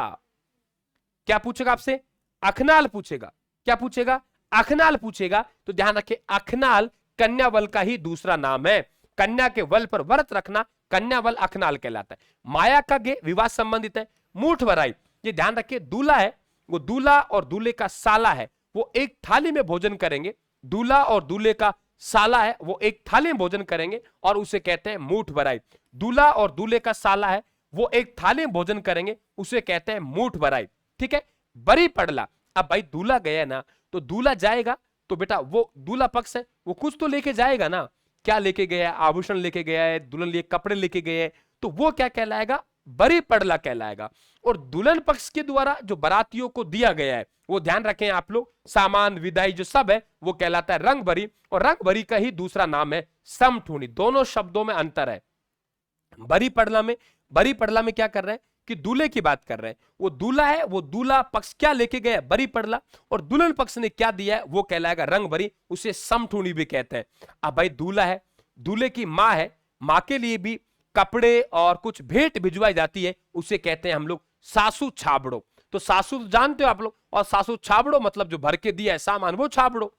क्या पूछेगा आपसे, अखनाल पूछेगा, क्या पूछेगा, अखनाल पूछेगा, तो ध्यान रखें अखनाल कन्यावल का ही दूसरा नाम है। कन्या के वल पर व्रत रखना कन्यावल अखनाल कहलाता है। माया का गे विवाह संबंधित है। मूठ भराई, ये ध्यान रखिए, दूल्हा है वो दूल्हा और दूल्हे का साला है, वो एक थाली में भोजन करेंगे, दूल्हा और दूल्हे का साला है वो एक थाली में भोजन करेंगे, और उसे कहते हैं मूठ भराई। दूल्हा और दूल्हे का साला है वो एक थाली में भोजन करेंगे, उसे कहते हैं मूठ भराई। ठीक है, बरी पड़ला, अब भाई दूल्हा गया ना, तो दूल्हा जाएगा तो बेटा वो दूल्हा पक्ष है, वो कुछ तो लेके जाएगा ना, क्या लेके गया है, आभूषण लेके गया है, दुल्हन लिए कपड़े लेके गए हैं, तो वो क्या कहलाएगा, बरी पड़ला कहलाएगा। और दुल्हन पक्ष के द्वारा जो बारातियों को दिया गया है, वो ध्यान रखें आप लोग, सामान विदाई जो सब है वो कहलाता है रंग भरी, और रंग भरी का ही दूसरा नाम है समठूनी। दोनों शब्दों में अंतर है। बरी पड़ला में क्या कर रहे हैं कि दूल्हे की बात कर रहे हैं, वो दूल्हा है, वो दूल्हा पक्ष क्या लेके गया, बरी पड़ला, और दुल्हन पक्ष ने क्या दिया है वो कहलाएगा रंग भरी, उसे समठूनी भी कहते हैं। अब भाई दूल्हा है, दूल्हे की माँ है, माँ के लिए भी कपड़े और कुछ भेंट भिजवाई जाती है, उसे कहते हैं हम लोग सासू छाबड़ो। तो सासू जानते हो आप लोग, और सासू छाबड़ो मतलब जो भर के दिया है सामान, वो छाबड़ो।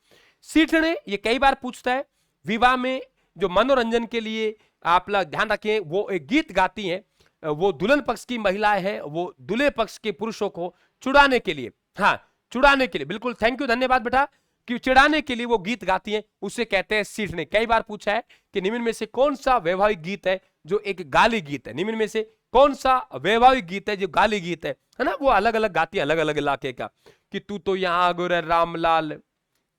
सीठने, ये कई बार पूछता है, विवाह में जो मनोरंजन के लिए आप लोग ध्यान रखें, वो एक गीत गाती हैं, वो दुल्हन पक्ष की महिलाएं हैं, वो दूल्हे पक्ष के पुरुषों को चुड़ाने के लिए, हाँ चुड़ाने के लिए, बिल्कुल थैंक यू, धन्यवाद बेटा, कि चिढ़ाने के लिए वो गीत गाती हैं, उसे कहते हैं सीठने। कई बार पूछा है कि निम्न में से कौन सा वैवाहिक गीत है जो एक गाली गीत है, निम्न में से कौन सा वैवाहिक गीत है जो गाली गीत है ना, वो अलग अलग गाती है, अलग अलग इलाके का, कि तू तो यहाँ गोरे रामलाल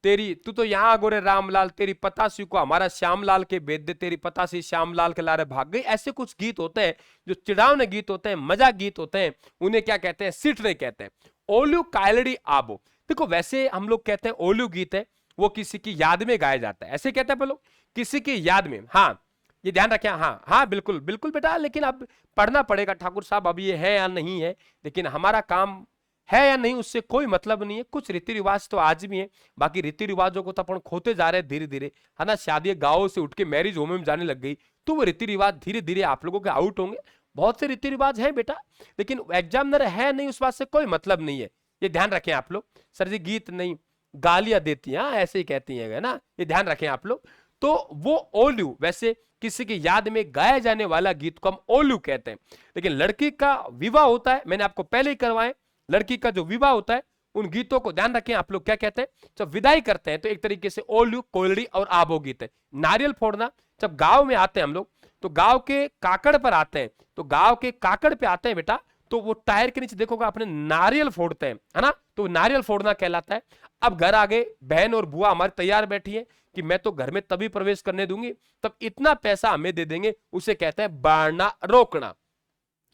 तेरी, तू तो यहाँ गोरे रामलाल तेरी पतासी को हमारा श्यामलाल के भेद दे, तेरी पतासी श्यामलाल के लारे भाग गई। ऐसे कुछ गीत होते हैं जो चिढ़ावने गीत होते हैं, मजाक गीत होते हैं, उन्हें क्या कहते हैं, सीठने कहते हैं। ओल्यू कायलड़ी आबो, देखो वैसे हम लोग कहते हैं ओल्यू गीत है, वो किसी की याद में गाया जाता है, ऐसे कहते हैं लोग, किसी की याद में, हाँ ये ध्यान रखें, हाँ हाँ बिल्कुल बिल्कुल बेटा, लेकिन अब पढ़ना पड़ेगा ठाकुर साहब, अब ये है या नहीं है, लेकिन हमारा काम है या नहीं उससे कोई मतलब नहीं है। कुछ रीति रिवाज तो आज भी है, बाकी रीति रिवाजों को तो अपन खोते जा रहे हैं धीरे धीरे, है ना। शादी गाँव से उठ के मैरिज होम में जाने लग गई, तो वो रीति रिवाज धीरे धीरे आप लोगों के आउट होंगे। बहुत से रीति रिवाज है बेटा, लेकिन एग्जामिनर है नहीं उस बात से कोई मतलब नहीं है, ये ध्यान रखें आप लोग। सर जी गीत नहीं, गालियां देती हैं, ऐसे ही कहती है ना, ये ध्यान रखें आप लोग। तो वो ओल्यू, वैसे किसी की याद में गाया जाने वाला गीत को हम ओल्यू कहते हैं। लेकिन लड़की का विवाह होता है, मैंने आपको पहले ही करवाए, लड़की का जो विवाह होता है उन गीतों को ध्यान रखें आप लोग, क्या कहते हैं, जब विदाई करते हैं तो एक तरीके से ओल्यू, कोयलड़ी और आबो गीत है। नारियल फोड़ना, जब गांव में आते हैं हम लोग, तो गांव के काकड़ पर आते हैं, तो गांव के काकड़ पे आते हैं बेटा, तो वो टायर के नीचे देखोगे अपने नारियल फोड़ते हैं, है ना, तो नारियल फोड़ना कहलाता है। अब घर आ गए, बहन और बुआ हमारी तैयार बैठी है कि मैं तो घर में तभी प्रवेश करने दूंगी, तब इतना पैसा हमें दे देंगे, उसे कहते हैं बारना रोकना।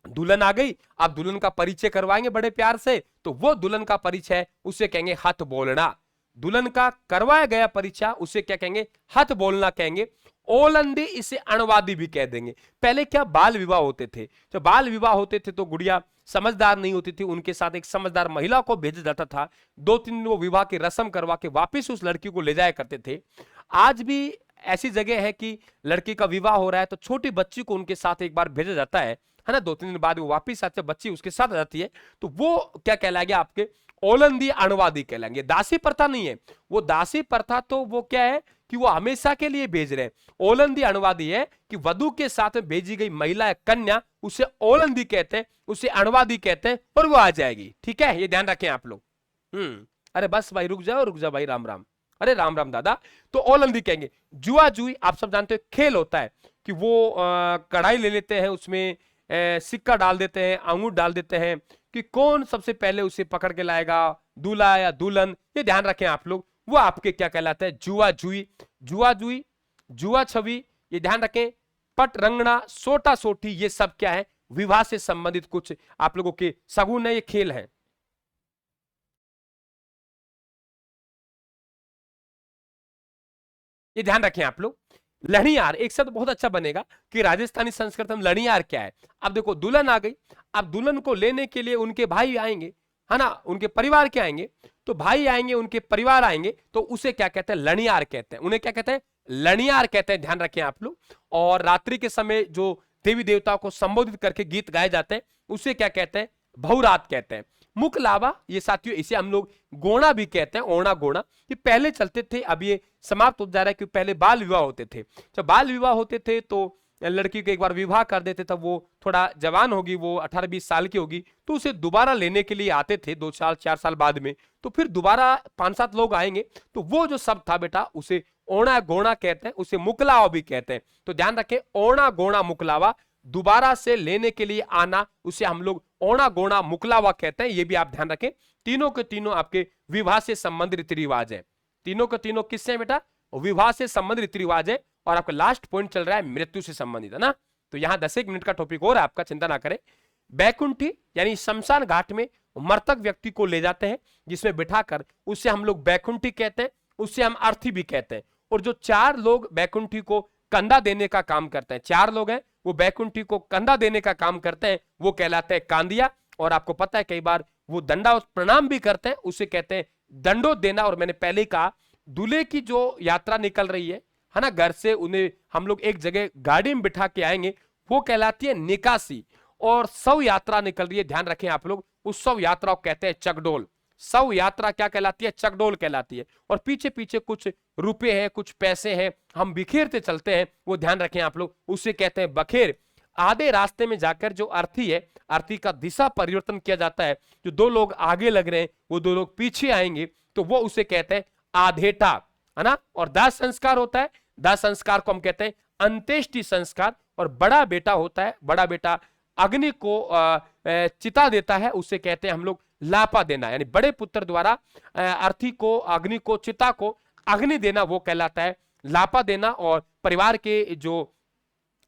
दुल्हन आ गई, अब दुल्हन का परिचय करवाएंगे बड़े प्यार से, तो वो दुल्हन का परिचय उसे कहेंगे हथ बोलना। दुल्हन का करवाया गया परिचय उसे क्या कहेंगे, हथ बोलना कहेंगे। ओलंदी इसे अणवादी भी कह देंगे। पहले क्या बाल विवाह होते थे, जब बाल विवाह होते थे तो गुड़िया समझदार नहीं होती थी, उनके साथ एक समझदार महिला को भेजा जाता था, 2-3 दिन वो विवाह की रस्म करवा के वापिस उस लड़की को ले जाया करते थे। आज भी ऐसी जगह है कि लड़की का विवाह हो रहा है तो छोटी बच्ची को उनके साथ एक बार भेजा जाता है ना, 2-3 दिन बाद वो वापिस आते, बच्ची उसके साथ आ जाती है, तो वो क्या कहलाएंगे आपके ओलंदी अणवादी कहलाएंगे। दासी प्रथा नहीं है वो, दासी प्रथा तो वो क्या है कि वो हमेशा के लिए भेज रहे हैं। ओलंदी अणवादी है कि वधु के साथ में भेजी गई महिला है कन्या, उसे ओलंदी कहते हैं, उसे अणवादी कहते हैं, और वो आ जाएगी। ठीक है, ये ध्यान रखें आप लोग। अरे बस भाई रुक जाओ भाई, राम राम। अरे राम राम दादा। तो ओलंदी कहेंगे। जुआ जुई आप सब जानते हो खेल होता है कि वो कढ़ाई ले लेते हैं, उसमें सिक्का डाल देते हैं, अंगूर डाल देते हैं कि कौन सबसे पहले उसे पकड़ के लाएगा, दूल्हा या दुल्हन। ये ध्यान रखें आप लोग, वो आपके क्या कहलाता है, जुआ जुई। जुआ जुई, जुआ छवि, ये ध्यान रखें। पट रंगना, सोटा सोटी, ये सब क्या है, विवाह से संबंधित कुछ आप लोगों के सगुन है, ये खेल है। ये ध्यान रखें आप लोग। लड़ीयार एक शब्द बहुत अच्छा बनेगा कि राजस्थानी संस्कृति में लड़ीयार क्या है। अब देखो दुल्हन आ गई, अब दुल्हन को लेने के लिए उनके भाई आएंगे, है ना, उनके परिवार के आएंगे, तो भाई आएंगे, उनके परिवार आएंगे, तो उसे क्या कहते हैं, लड़ीयार कहते हैं। उन्हें क्या कहते हैं, लड़ीयार कहते हैं, ध्यान रखें आप लोग। और रात्रि के समय जो देवी देवताओं को संबोधित करके गीत गाए जाते हैं उसे क्या कहते हैं, बहुरात कहते हैं। मुख लावा, ये साथियों इसे हम लोग गोणा भी कहते हैं, ओणा गोणा। ये पहले चलते थे, अब ये समाप्त हो जा रहा है, क्योंकि पहले बाल विवाह होते थे। जब बाल विवाह होते थे तो लड़की को एक बार विवाह कर देते, तब वो थोड़ा जवान होगी, वो 18-20 साल की होगी, तो उसे दोबारा लेने के लिए आते थे 2 साल 4 साल बाद में, तो फिर दोबारा 5-7 लोग आएंगे, तो वो जो शब्द था बेटा उसे ओणा गोणा कहते हैं, उसे मुकलावा भी कहते हैं। तो ध्यान रखें, ओणा गोणा मुकलावा, दोबारा से लेने के लिए आना, उसे हम लोग ओणा गोणा मुकलावा कहते हैं। ये भी आप ध्यान रखें। तीनों के तीनों आपके विवाह से संबंधित रीति रिवाज है। तीनों के तीनों किससे है बेटा, विवाह से संबंधित रीति रिवाज है। और आपका लास्ट पॉइंट चल रहा है मृत्यु से संबंधित, है ना। तो यहां 10 मिनट का टॉपिक और है आपका, चिंता ना करें। बैकुंठी यानी शमशान घाट में मृतक व्यक्ति को ले जाते हैं, जिसमें बिठाकर, उससे हम लोग बैकुंठी कहते हैं, उससे हम अर्थी भी कहते हैं। और जो 4 लोग बैकुंठी को कंधा देने का काम करते हैं, 4 लोग हैं वो बैकुंठी को कंधा देने का काम करते हैं, वो कहलाते हैं कांदिया। और आपको पता है कई बार वो दंडा प्रणाम भी करते हैं, उसे कहते हैं दंडो देना। और मैंने पहले ही कहा, दूल्हे की जो यात्रा निकल रही है ना, घर से उन्हें हम लोग एक जगह गाड़ी में बिठा के आएंगे, वो कहलाती है निकासी। और शव यात्रा निकल रही है, ध्यान रखें आप लोग, उस शव यात्रा को कहते हैं चकडोल। शव यात्रा क्या कहलाती है, चकडोल कहलाती है। और पीछे पीछे कुछ रुपए हैं, कुछ पैसे हैं, हम बिखेरते चलते हैं, वो ध्यान रखें आप लोग, उसे कहते हैं बखेर। आधे रास्ते में जाकर जो अर्थी है, अर्थी का दिशा परिवर्तन किया जाता है, जो 2 लोग आगे लग रहे हैं वो 2 लोग पीछे आएंगे, तो वो उसे कहते हैं आधेटा, है ना। और दाह संस्कार होता है, दाह संस्कार को हम कहते हैं अंत्येष्टि संस्कार। और बड़ा बेटा होता है, बड़ा बेटा अग्नि को चिता देता है, उसे कहते हैं हम लोग लापा देना, यानी बड़े पुत्र द्वारा अर्थी को, अग्नि को, चिता को अग्नि देना, वो कहलाता है लापा देना। और परिवार के जो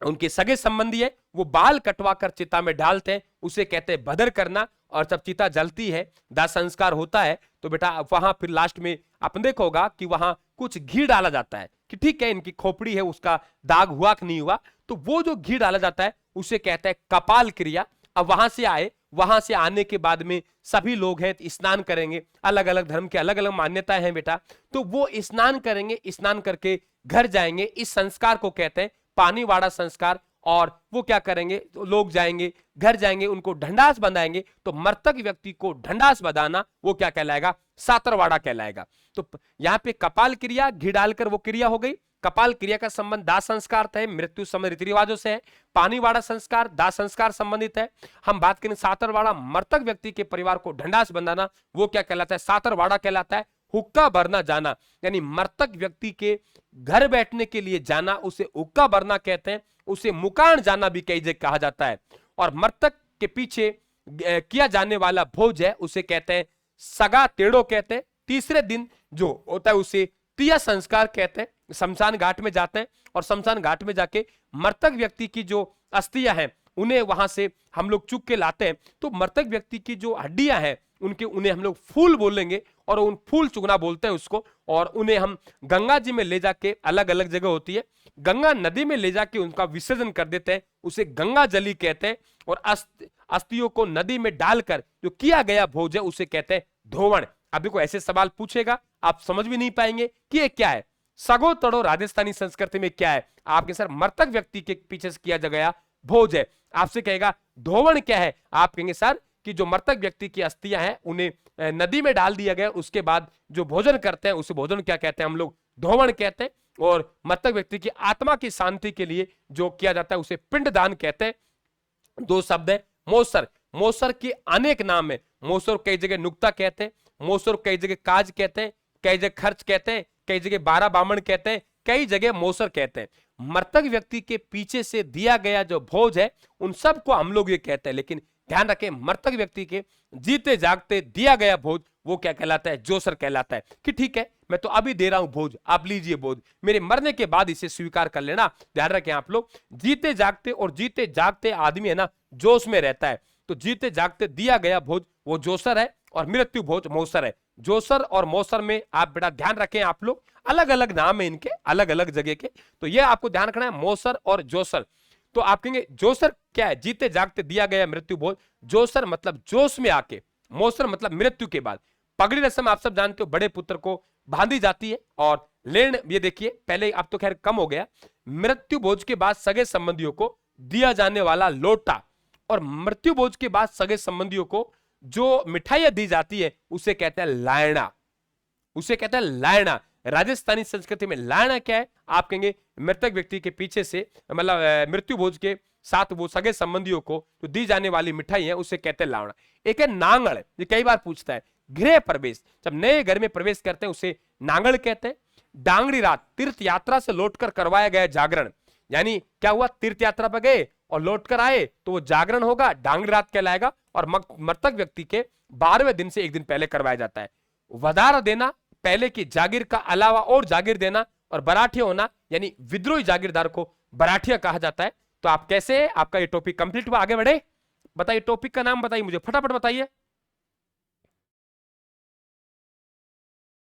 उनके सगे संबंधी है वो बाल कटवा कर चिता में डालते हैं, उसे कहते हैं बदर करना। और जब चिता जलती है, दाह संस्कार होता है, तो बेटा वहां फिर लास्ट में आपने देखा होगा कि वहां कुछ घी डाला जाता है कि ठीक है इनकी खोपड़ी है, उसका दाग हुआ कि नहीं हुआ, तो वो जो घी डाला जाता है उसे कहते हैं कपाल क्रिया। अब वहां से आए, वहां से आने के बाद में सभी लोग हैं स्नान करेंगे, अलग अलग धर्म के अलग अलग मान्यताएं हैं बेटा, तो वो स्नान करेंगे, स्नान करके घर जाएंगे। इस संस्कार को कहते हैं पानीवाड़ा संस्कार। और वो क्या करेंगे, तो लोग जाएंगे, घर जाएंगे, उनको ढंडास बंधाएंगे, तो मृतक व्यक्ति को ढंडास बंधाना वो क्या कहलाएगा, सातरवाड़ा कहलाएगा। तो यहाँ पे कपाल क्रिया, घी डालकर वो क्रिया हो गई। कपाल क्रिया का संबंध दाह संस्कार है, मृत्यु समय रीति रिवाजों से है। पानीवाड़ा संस्कार दाह संस्कार संबंधित है। हम बात करें सातरवाड़ा, मृतक व्यक्ति के परिवार को ढंडास बंधाना, वो क्या कहलाता है, सातरवाड़ा कहलाता है। हुक्का भरना जाना, यानी मृतक व्यक्ति के घर बैठने के लिए जाना, उसे हुक्का भरना कहते हैं। उसे मुकान जाना भी कई जगह कहा जाता है। और मृतक के पीछे किया जाने वाला भोज है, उसे कहते हैं सगा टेढ़ो कहते हैं। तीसरे दिन जो होता है उसे तिया संस्कार कहते हैं। शमशान घाट में जाते हैं और शमशान घाट में जाके मृतक व्यक्ति की जो अस्थियां हैं उन्हें वहां से हम लोग चुक के लाते हैं। तो मृतक व्यक्ति की जो हड्डियां हैं उन्हें हम लोग फूल बोलेंगे और उन फूल चुगना बोलते हैं उसको, और उन्हें हम गंगा जी में ले जाके, अलग अलग जगह होती है, गंगा नदी में ले जाके उनका विसर्जन कर देते हैं, उसे गंगा जली कहते हैं। और अस्थियों को नदी में डालकर जो किया गया भोज है उसे कहते हैं धोवण। अभी कोई ऐसे सवाल पूछेगा आप समझ भी नहीं पाएंगे कि ये क्या है। सगो तड़ो राजस्थानी संस्कृति में क्या है, आपके सर मृतक व्यक्ति के पीछे से किया गया भोज है। आपसे कहेगा धोवण क्या है, आप कहेंगे सर कि जो मृतक व्यक्ति की अस्थियां हैं उन्हें नदी में डाल दिया गया, उसके बाद जो भोजन करते हैं उसे भोजन क्या कहते हैं, हम लोग धोवण कहते हैं। और मृतक व्यक्ति की आत्मा की शांति के लिए जो किया जाता है उसे पिंडदान कहते हैं। दो शब्द है मोसर, मोसर के अनेक नाम है। मोसर कई जगह नुक्ता कहते हैं, मोसर कई जगह काज कहते हैं, कई जगह खर्च कहते हैं, कई जगह 12 बामण कहते हैं, कई जगह मोसर कहते हैं। मृतक व्यक्ति के पीछे से दिया गया जो भोज है उन सबको हम लोग ये कहते हैं। लेकिन ध्यान रखें, मृतक व्यक्ति के जीते जागते दिया गया भोज वो क्या कहलाता है, जोसर कहलाता है। कि ठीक है मैं तो अभी दे रहा हूं भोज, आप लीजिए भोज, मेरे मरने के बाद इसे स्वीकार कर लेना। ध्यान रखें आप लोग, जीते जागते और जीते जागते आदमी है ना जोश में रहता है, तो जीते जागते दिया गया भोज वो जोसर है और मृत्यु भोज मौसर है। जोसर और मौसर में आप बेटा ध्यान रखें, आप लोग अलग अलग नाम है इनके, अलग अलग जगह के, तो ये आपको ध्यान रखना है मौसर और जोसर। तो आप कहेंगे जोसर क्या है, जीते जागते दिया गया मृत्यु भोज। जोसर मतलब जोश में आके, मौसर मतलब मृत्यु के बाद। पगड़ी रस्म आप सब जानते हो, बड़े पुत्र को बांधी जाती है। और लेन ये देखिए, पहले अब तो खैर कम हो गया, मृत्यु भोज के बाद सगे संबंधियों को दिया जाने वाला लोटा, और मृत्यु भोज के बाद सगे संबंधियों को जो मिठाइयां दी जाती है उसे कहते हैं लायना, उसे कहते हैं लायना। राजस्थानी संस्कृति में लायना क्या है, आप कहेंगे मृतक व्यक्ति के पीछे से, मतलब मृत्यु भोज के साथ वो सगे संबंधियों को जो दी जाने वाली मिठाई है उसे कहते हैं लावड़ा। एक है नांगड़, ये कई बार पूछता है, गृह प्रवेश, जब नए घर में प्रवेश करते हैं उसे नांगड़ कहते हैं। डांगड़ी रात, तीर्थ यात्रा से लौटकर करवाया गया जागरण, यानी क्या हुआ, तीर्थ यात्रा पर गए और लौटकर आए तो वो जागरण होगा, डांगड़ी रात कहलाएगा। और मृतक व्यक्ति के 12वें दिन से एक दिन पहले करवाया जाता है। वधारा देना, पहले की जागीर का अलावा और जागीर देना, और बराठिया होना, यानी विद्रोही जागीरदार को बराठिया कहा जाता है। तो आप कैसे, आपका ये टॉपिक कंप्लीट हुआ, आगे बढ़े, बताइए टॉपिक का नाम बताइए मुझे, फटाफट बताइए।